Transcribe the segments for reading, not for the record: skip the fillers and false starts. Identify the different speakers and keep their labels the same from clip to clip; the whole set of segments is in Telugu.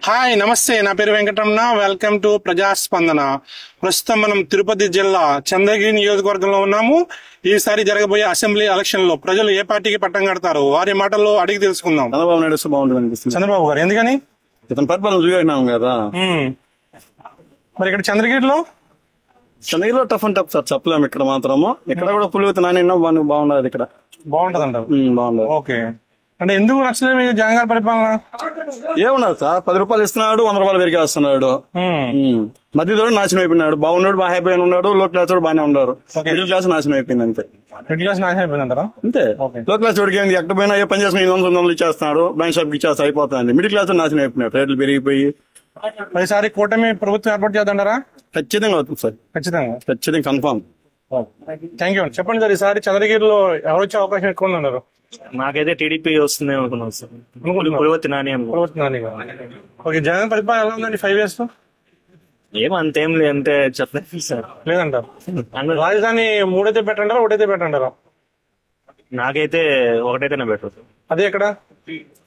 Speaker 1: హాయ్ నమస్తే, నా పేరు వెంకటరమణ. Welcome to ప్రజాస్పందన. ప్రస్తుతం మనం తిరుపతి జిల్లా చంద్రగిరి నియోజకవర్గంలో ఉన్నాము. ఈసారి జరగబోయే అసెంబ్లీ ఎలక్షన్ లో ప్రజలు ఏ పార్టీకి పట్టం కడతారు, వారి మాటల్లో అడిగి తెలుసుకుందాం.
Speaker 2: చంద్రబాబు నాయుడు వస్తే బాగుంటుంది అనిపిస్తుంది.
Speaker 1: చంద్రబాబు గారు ఎందుకని?
Speaker 2: ఇతను పరిపాలన చూసినాం కదా.
Speaker 1: మరి ఇక్కడ చంద్రగిరిలో
Speaker 2: టఫ్ అండ్ టఫ్ సార్, చెప్పలేము. ఇక్కడ మాత్రము ఇక్కడ కూడా పులివెత్తి నాని బాగుండదు. ఇక్కడ
Speaker 1: బాగుంటది అంటారు.
Speaker 2: బాగుండదు.
Speaker 1: ఓకే, అంటే ఎందుకు నచ్చలేదు మీకు జగన్ గారి పరిపాలన?
Speaker 2: ఏమున్నది సార్, 10 రూపాయలు ఇస్తున్నాడు, 100 రూపాయలు పెరిగేస్తున్నాడు. మధ్యలో నాశనం అయిపోయినాడు. బాగున్నాడు, బాగా హ్యాపీ ఉన్నాడు. లో క్లాస్ వాడు బాగానే ఉన్నారు. మిడిల్ క్లాస్ నాశనం అయిపోయింది. అంతే.
Speaker 1: మిడిల్ క్లాస్ నాశనం అయిపోయింది అంటారా?
Speaker 2: అంతే. లో క్లాస్ వాడికి ఏంది, ఎక్కడ పోయినా ఏ పని చేసినా 800 ఇచ్చేస్తున్నాడు. బ్యాంక్ షాప్ ఇచ్చేస్తా అయిపోతుంది. మిడిల్ క్లాస్ నాశనం అయిపోయినాడు. రేట్లు పెరిగిపోయి.
Speaker 1: ఈసారి కూటమి ప్రభుత్వం ఏర్పాటు చేద్దంటారా?
Speaker 2: ఖచ్చితంగా అవుతుంది సార్, ఖచ్చితంగా కన్ఫామ్.
Speaker 1: Thank you. చెప్పండి సార్, ఈసారి చంద్రగిరిలో ఎవరు వచ్చే అవకాశం ఎక్కువ ఉన్నారు?
Speaker 3: నాకైతే టీడీపీ వస్తుంది అనుకున్నాను సార్. పులివెత్తి నాని
Speaker 1: ఓకే, జగన్ పరిపాలన ఎలా ఉందండి 5 years లో?
Speaker 3: అంతేం లేదంటే చెప్పలేదు సార్.
Speaker 1: లేదంటారు. రాజధాని 3 అయితే పెట్టంటారా, 1 అయితే పెట్టంటారా?
Speaker 3: నాకైతే ఒకటైతేనే బెటర్.
Speaker 1: అదే ఎక్కడ?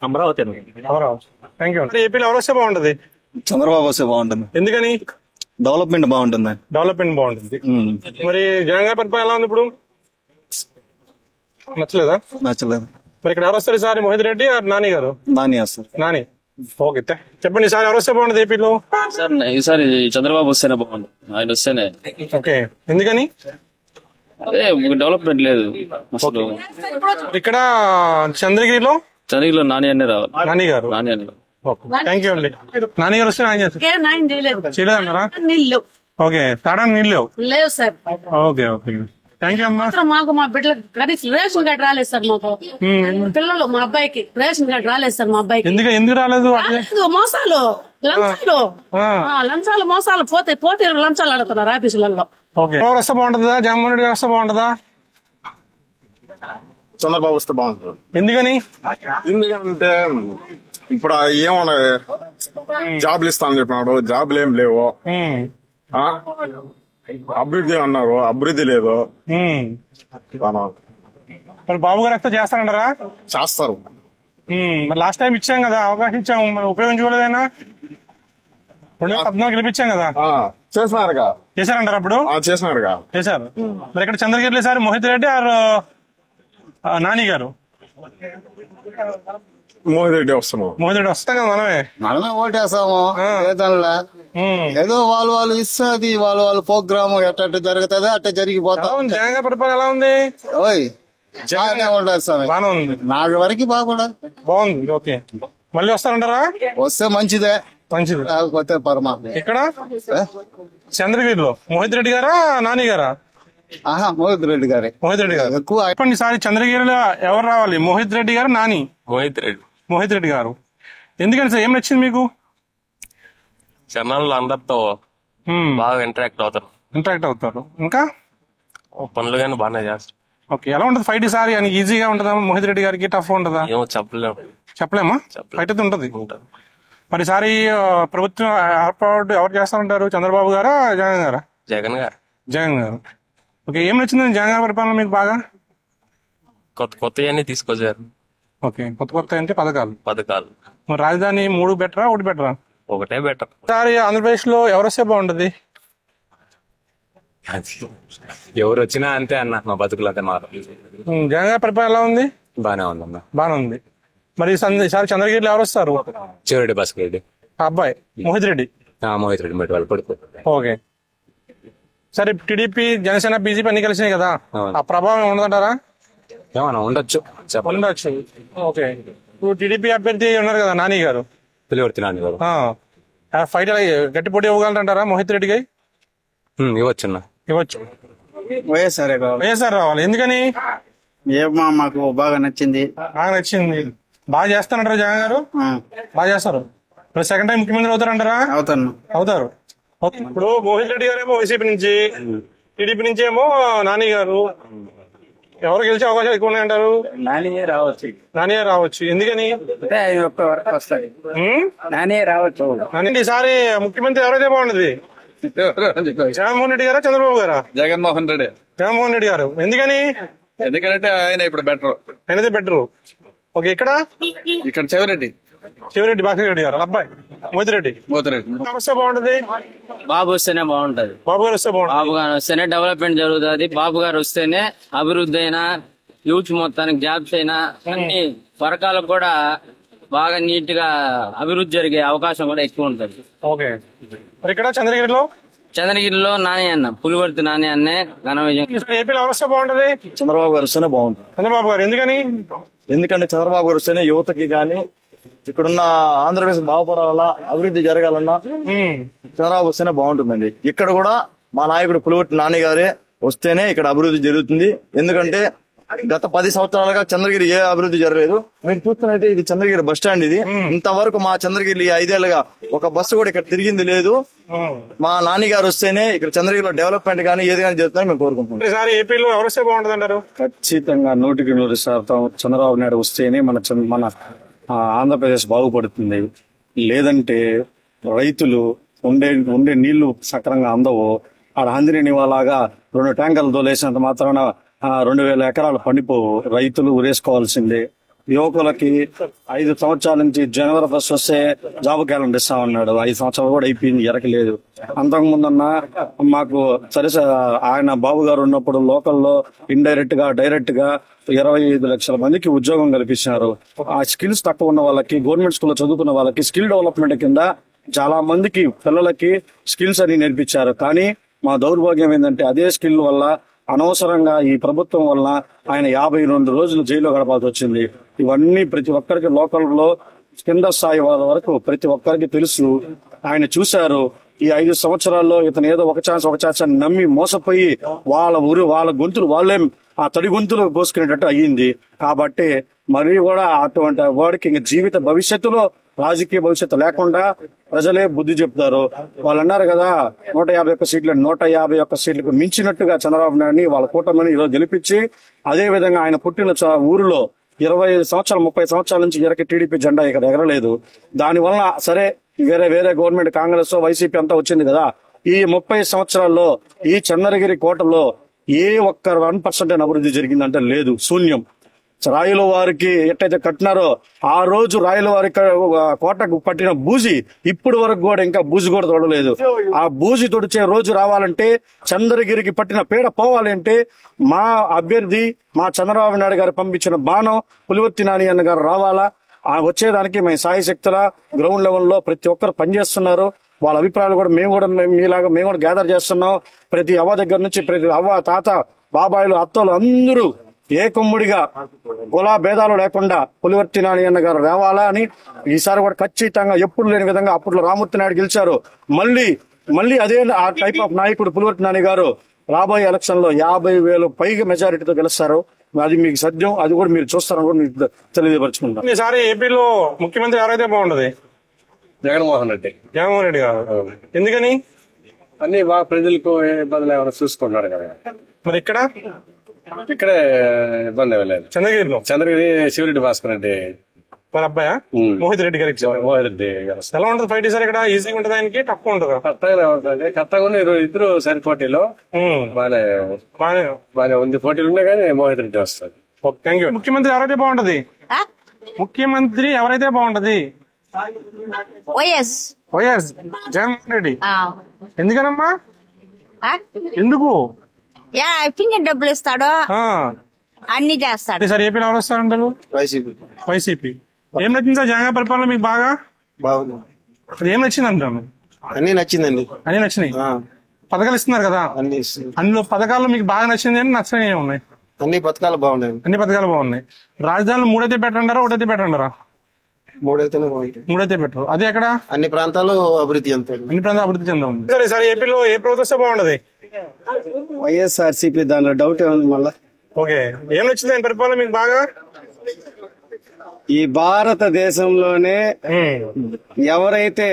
Speaker 3: అమరావతి.
Speaker 1: అమరావతి. Thank you. ఏపీలో ఎవరు వస్తే బాగుంటది?
Speaker 2: చంద్రబాబు వస్తే బాగుంటుంది.
Speaker 1: ఎందుకని?
Speaker 2: డెవలప్మెంట్ బాగుంటుంది.
Speaker 1: డెవలప్మెంట్ బాగుంటుంది. మరి జగన్ గారి పరిపాలన ఎలా ఉంది ఇప్పుడు? నచ్చలేదు. మరి ఇక్కడ ఎవరు వస్తారు ఈసారి? మోహిత్ రెడ్డి నాని గారు?
Speaker 2: నాని వస్తారు.
Speaker 1: నాని. ఓకే, చెప్పండి ఈసారి ఎవరు వస్తే బాగుంటుంది ఏపీలో?
Speaker 4: సార్ ఈసారి చంద్రబాబు వస్తేనే బాగుంది. ఆయన వస్తేనే.
Speaker 1: ఓకే, ఎందుకని?
Speaker 4: అదే డెవలప్మెంట్ లేదు అసలు.
Speaker 1: ఇక్కడ చంద్రగిరిలో
Speaker 4: నాని అనే రావాలి.
Speaker 1: నాని గారు. థ్యాంక్ యూ అండి. నాని గారు వస్తే ఆయన చేయలేదన్నారా? ఓకే, తాడానికి నీళ్ళు
Speaker 5: లేవు sir.
Speaker 1: Okay okay, thank you అమ్మా.
Speaker 5: మాకు మా బిడ్డలకు కనీసం రేషన్ కార్డు రాలేదు సార్. మాకు పిల్లలు, మా అబ్బాయికి రేషన్ కార్డు రాలేదు సార్. మా అబ్బాయికి
Speaker 1: ఎందుకు రాలేదు?
Speaker 5: మోసాలు, లంచాలు మోసాలు పోతే లంచాలు అడుగుతున్నారు ఆఫీసులలో.
Speaker 1: ఓకే, ఎవరు వస్తే బాగుంటుందా? జగన్మోహన్ రెడ్డి గారు వస్తే బాగుంటుందా?
Speaker 2: చంద్రబాబు వస్తే బాగుంటుంది.
Speaker 1: ఎందుకని?
Speaker 2: ఎందుకంటే ఇప్పుడు ఏమన్నా జాబ్లు ఇస్తామని చెప్పినాడు, జాబ్లు ఏం లేవు. అభివృద్ధి అన్నారు, అభివృద్ధి లేదు.
Speaker 1: మరి బాబు గారు వస్తే చేస్తారంటారా?
Speaker 2: చేస్తారు.
Speaker 1: మరి లాస్ట్ టైం ఇచ్చాం కదా, అవకాశం ఇచ్చాం, మరి ఉపయోగించుకోలేదైనా? 2014 గెలిపించాం కదా.
Speaker 2: చేసినారుగా.
Speaker 1: చేశారంటారు అప్పుడు? చేశారు. మరి ఇక్కడ చంద్రగిరిలో సార్ మోహిత్ రెడ్డి ఆర్ నాని గారు?
Speaker 2: మోహిత్ రెడ్డి వస్తున్నాం.
Speaker 1: మోహిత్ రెడ్డి వస్తాం కదా మనమే
Speaker 6: ఓటేస్తాము. ఏదో వాళ్ళు ఇస్తుంది, వాళ్ళు ప్రోగ్రామ్ ఎట్ట జరుగుతుంది అట్ట జరిగిపోతాం.
Speaker 1: జగన్ పరిపాలన ఎలా ఉంది? బాగానే ఉంది.
Speaker 6: నాకు వరకు
Speaker 1: బాగుంది. ఓకే, మళ్ళీ వస్తారంటారా?
Speaker 6: వస్తే మంచిదే.
Speaker 1: లేకపోతే
Speaker 6: పరమాత్మ.
Speaker 1: ఇక్కడ చంద్రగిరిలో మోహిత్ రెడ్డి గారా నాని గారా?
Speaker 6: మోహిత్ రెడ్డి గారు.
Speaker 1: ఎక్కువ చెప్పండి సార్, చంద్రగిరిలో ఎవరు రావాలి? మోహిత్ రెడ్డి గారు, నాని? మోహిత్ రెడ్డి గారు. ఎందుకని సార్, ఏం నచ్చింది మీకు?
Speaker 4: జనాలు అందరితో బాగా ఇంటరాక్ట్ అవుతారు. ఇంకా పనులు కానీ బాగానే చేస్తారు.
Speaker 1: ఓకే, ఎలా ఉంటుంది ఫైట్ ఈసారి? అని ఈజీగా ఉంటుందా మోహిత్ రెడ్డి గారికి? టఫ్ ఉంటుందా? చెప్పలేమా? ఫైట్ అయితే ఉంటది. మరి ఈసారి ప్రభుత్వం ఏర్పాటు ఎవరు చేస్తారంటారు? చంద్రబాబు గారా జగన్ గారా? జగన్ గారు. ఓకే, ఏం నచ్చింది జగన్ గారి పరిపాలన మీకు బాగా?
Speaker 4: కొత్త తీసుకొచ్చారు.
Speaker 1: ఓకే, కొత్త అంటే పథకాలు. మరి రాజధాని 3 బెటరా, 1 బెటరా?
Speaker 4: ఒకటే బెటర్.
Speaker 1: ఈసారి ఆంధ్రప్రదేశ్ లో ఎవరు వస్తే బాగుంటది?
Speaker 4: ఎవరు వచ్చినా అంతే అన్న, మా బతుకులు అంతే మారు.
Speaker 1: జగన్ గారి పరిపాలన ఎలా ఉంది?
Speaker 4: బానే ఉంది.
Speaker 1: మరి ఈసారి చంద్రగిరిలో ఎవరు వస్తారు?
Speaker 4: చివరెడ్డి భాస్కర్
Speaker 1: అబ్బాయి మోహిత్ రెడ్డి. ఓకే, సరే. టీడీపీ, జనసేన, బీజేపీ అన్ని కలిసినాయి కదా, ఆ ప్రభావం ఉండదంటారా?
Speaker 4: ఏమన్నా ఉండొచ్చు.
Speaker 1: ఓకే, ఇప్పుడు టీడీపీ అభ్యర్థి ఉన్నారు కదా నాని గారు, ఫైట్ గట్టి పోటీ ఇవ్వగలరంటారా మోహిత్ రెడ్డికి? ఇవ్వచ్చు. వైఎస్ఆర్ రావాలి. ఎందుకని?
Speaker 6: మాకు బాగా నచ్చింది.
Speaker 1: బాగా చేస్తానంటారా జగన్ గారు? బాగా చేస్తారు. ఇప్పుడు సెకండ్ టైం ముఖ్యమంత్రి అవుతారంటారా? అవుతారు. ఇప్పుడు మోహిత్ రెడ్డి గారు ఏమో వైసీపీ నుంచి, టీడీపీ నుంచి ఏమో నాని గారు. ఎవరు గెలిచే అవకాశాలు ఎక్కువ ఉన్నాయంటారు?
Speaker 6: నానియే
Speaker 1: రావచ్చు. ఎందుకని?
Speaker 6: నానియే రావచ్చు.
Speaker 1: ఈసారి ముఖ్యమంత్రి ఎవరైతే బాగుండదు? జగన్మోహన్ రెడ్డి గారా, చంద్రబాబు గారా?
Speaker 2: జగన్మోహన్
Speaker 1: రెడ్డి గారు. ఎందుకని?
Speaker 2: ఎందుకంటే ఆయన ఇప్పుడు
Speaker 1: ఆయనదే బెటర్. ఓకే, ఇక్కడ
Speaker 2: చెవిరెడ్డి.
Speaker 1: శివరెడ్డి భాస్కర్ రెడ్డి గారు వాళ్ళ అబ్బాయి మోహితిరెడ్డి. వస్తే బాగుంటది.
Speaker 7: బాబు వస్తేనే బాగుంటది.
Speaker 1: బాబు గారు వస్తే బాగుంటుంది.
Speaker 7: బాబు గారు వస్తేనే డెవలప్మెంట్ జరుగుతుంది. బాబు గారు వస్తేనే అభివృద్ధి అయినా, యూత్ మొత్తానికి జాబ్స్ అయినా, అన్ని వర్గాలకు కూడా బాగా నీట్ గా అభివృద్ధి జరిగే అవకాశం కూడా ఎక్కువ ఉంటది.
Speaker 1: ఓకే. మరి ఇక్కడ చంద్రగిరిలో
Speaker 7: నాని అన్న, పులివర్తి నాని అన్నే ఘన విజయం.
Speaker 1: ఏపీలో ఎవరు వస్తే బాగుంటది?
Speaker 2: చంద్రబాబు గారు వస్తేనే బాగుంటుంది.
Speaker 1: చంద్రబాబు గారు. ఎందుకంటే
Speaker 2: చంద్రబాబు గారు వస్తేనే యువతకి గానీ, ఇక్కడున్న ఆంధ్రప్రదేశ్ బాగుపడాలన్నా, అభివృద్ధి జరగాలన్నా చంద్రబాబు వస్తేనే బాగుంటుందండి. ఇక్కడ కూడా మా నాయకుడు పులివర్తి నాని గారే వస్తేనే ఇక్కడ అభివృద్ధి జరుగుతుంది. ఎందుకంటే గత 10 సంవత్సరాలుగా చంద్రగిరి ఏ అభివృద్ధి జరగలేదు. మీరు చూస్తున్నట్టే ఇది చంద్రగిరి బస్ స్టాండ్. ఇది ఇంతవరకు మా చంద్రగిరి 5 ఏళ్లుగా ఒక బస్సు కూడా ఇక్కడ తిరిగింది లేదు. మా నాని గారు వస్తేనే ఇక్కడ చంద్రగిరిలో డెవలప్మెంట్ కానీ ఏది కానీ జరుగుతుందని మేము కోరుకుంటున్నాం.
Speaker 1: ఏపీలో ఎవరు వస్తే బాగుంటుంది అంటారు?
Speaker 2: ఖచ్చితంగా 100% చంద్రబాబు నాయుడు వస్తేనే మన ఆంధ్రప్రదేశ్ బాగుపడుతుంది. లేదంటే రైతులు ఉండే నీళ్లు సక్రంగా అందవు. ఆడ ఆంజనేయుని లాగా 2 ట్యాంకర్లు తోలేసినంత మాత్రాన 2000 ఎకరాలు పండిపోవు. రైతులు ఉరేసుకోవాల్సిందే. యువకులకి 5 సంవత్సరాల నుంచి జనవరి 1 వస్తే జాబ్ క్యాలెండర్ ఇస్తామన్నాడు. 5 సంవత్సరాలు కూడా అయిపోయింది, ఎరకలేదు. అంతకుముందన్నా మాకు సరే ఆయన బాబు గారు ఉన్నప్పుడు లోకల్లో ఇండైరెక్ట్ గా డైరెక్ట్ గా 25 లక్షల మందికి ఉద్యోగం కల్పించినారు. ఆ స్కిల్స్ తక్కువ ఉన్న వాళ్ళకి, గవర్నమెంట్ స్కూల్లో చదువుకున్న వాళ్ళకి స్కిల్ డెవలప్మెంట్ కింద చాలా మందికి పిల్లలకి స్కిల్స్ అని నేర్పించారు. కానీ మా దౌర్భాగ్యం ఏంటంటే అదే స్కిల్ వల్ల అనవసరంగా ఈ ప్రభుత్వం వల్ల ఆయన 52 రోజులు జైల్లో గడపాల్సి వచ్చింది. ఇవన్నీ ప్రతి ఒక్కరికి లోకల్లో కింద స్థాయి వాళ్ళ వరకు ప్రతి ఒక్కరికి తెలుసు. ఆయన చూశారు. ఈ 5 సంవత్సరాల్లో ఇతను ఏదో ఒక ఛాన్స్ అని నమ్మి మోసపోయి వాళ్ళ గొంతులు వాళ్ళే ఆ తడి గొంతులు పోసుకునేటట్టు అయ్యింది. కాబట్టి మరి కూడా అటువంటి వాడికి ఇంక జీవిత భవిష్యత్తులో రాజకీయ భవిష్యత్తు లేకుండా ప్రజలే బుద్ధి చెప్తారు. వాళ్ళు అన్నారు కదా 151 సీట్లు, 151 సీట్లకు మించినట్టుగా చంద్రబాబు నాయుడిని వాళ్ళ కూటమిని ఈరోజు గెలిపించి, అదే విధంగా ఆయన పుట్టిన ఊరిలో 25 సంవత్సరాలు 30 సంవత్సరాల నుంచి టీడీపీ జెండా ఇక్కడ ఎగరలేదు. దానివల్ల సరే వేరే గవర్నమెంట్ కాంగ్రెస్ వైసీపీ అంతా వచ్చింది కదా. ఈ 30 సంవత్సరాల్లో ఈ చంద్రగిరి కోటలో ఏ ఒక్క 1% అభివృద్ధి జరిగిందంటే లేదు, శూన్యం. రాయల వారికి ఎట్టయితే కట్టినారో ఆ రోజు రాయల వారి కోటకు పట్టిన బూజి ఇప్పుడు వరకు కూడా ఇంకా బూజి కూడా తొడలేదు. ఆ బూజి తొడిచే రోజు రావాలంటే, చంద్రగిరికి పట్టిన పీడ పోవాలంటే మా అభ్యర్థి మా చంద్రబాబు నాయుడు గారు పంపించిన బాణం పులివర్తి నాని అన్న గారు రావాలా. వచ్చేదానికి మేము సాయశక్తుల గ్రౌండ్ లెవెల్లో ప్రతి ఒక్కరు పనిచేస్తున్నారు. వాళ్ళ అభిప్రాయాలు కూడా మేము కూడా గ్యాదర్ చేస్తున్నాం. ప్రతి అవ్వ దగ్గర నుంచి ప్రతి అవ్వ, తాత, బాబాయిలు, అత్తలు అందరూ ఏకమ్ముడిగా కుల భేదాలు లేకుండా పులివర్తి నాని అన్న గారు రావాలా అని ఈసారి కూడా ఖచ్చితంగా ఎప్పుడు లేని విధంగా అప్పట్లో రామూర్తి నాయుడు గెలిచారు. మళ్ళీ అదే ఆ టైప్ ఆఫ్ నాయకుడు పులివర్తి నాని గారు రాబోయే ఎలక్షన్ లో 50,000 పైగా మెజారిటీతో గెలుస్తారు. అది మీకు సత్యం. అది కూడా మీరు చూస్తారని కూడా మీకు తెలియపరచుకుంటారు.
Speaker 1: ఈసారి ఏపీలో ముఖ్యమంత్రి ఎవరైతే బాగుంటది?
Speaker 2: జగన్మోహన్ రెడ్డి
Speaker 1: గారు. ఎందుకని?
Speaker 2: అన్ని బాగా ప్రజలకు ఇబ్బందులు ఏమైనా చూసుకుంటున్నారు కదా.
Speaker 1: మరి
Speaker 2: ఇక్కడే ఇబ్బంది లేదు. చంద్రగిరి శివరెడ్డి భాస్కర్ రెడ్డి
Speaker 1: వాళ్ళ అబ్బాయా మోహితిరెడ్డి గారికి?
Speaker 2: మోహితిరెడ్డి గారు.
Speaker 1: ఎలా ఉంటుంది ఫైట్ సార్ ఇక్కడ? ఈజీగా ఉంటుంది ఆయనకి, టఫ్ ఉంటుందా?
Speaker 2: కరెక్ట్గానే ఉంటుంది. కరెక్ట్గా ఇద్దరు సరి పోటీలో బాగానే ఉంది. పోటీలు ఉన్నాయి కానీ మోహితిరెడ్డి వస్తుంది.
Speaker 1: Thank you. ముఖ్యమంత్రి ఎవరైతే బాగుంటది? వైఎస్ జగన్మోహన్ రెడ్డి. ఎందుకనమ్మా? ఎందుకు?
Speaker 8: పింఛన్ డబ్బులు ఇస్తాడు, అన్ని చేస్తాడు.
Speaker 1: సార్ ఏపీలో ఎవరు వస్తారంటారు? వైసీపీ. ఏం నచ్చింది సార్ జగన్ పరిపాలన మీకు? బాగా బాగుంది. ఏం నచ్చింది అంటాను?
Speaker 6: అన్ని నచ్చిందండి.
Speaker 1: అన్ని నచ్చినాయి. పథకాలు ఇస్తున్నారు కదా, అందులో పథకాల్లో మీకు బాగా నచ్చింది అని నచ్చినవి ఏమున్నాయి?
Speaker 6: అన్ని పథకాలు బాగున్నాయి. రాజధానిలో 3 అయితే బెటర్ అంటారా, 1 అయితే బెటర్ అంటారా? 3 అయితే బెటర్. అదే అక్కడ అన్ని ప్రాంతాలు అభివృద్ధి
Speaker 1: చెందాలి. సరే సార్ ఏపీలో ఏ ప్రభుత్వం బాగుంటది?
Speaker 2: వైఎస్ఆర్సీపీ. దానిలో డౌట్ ఏముంది మళ్ళా?
Speaker 1: ఓకే. ఏం నచ్చింది ఆయన పరిపాలన మీకు బాగా?
Speaker 2: ఈ భారతదేశంలోనే ఎవరైతే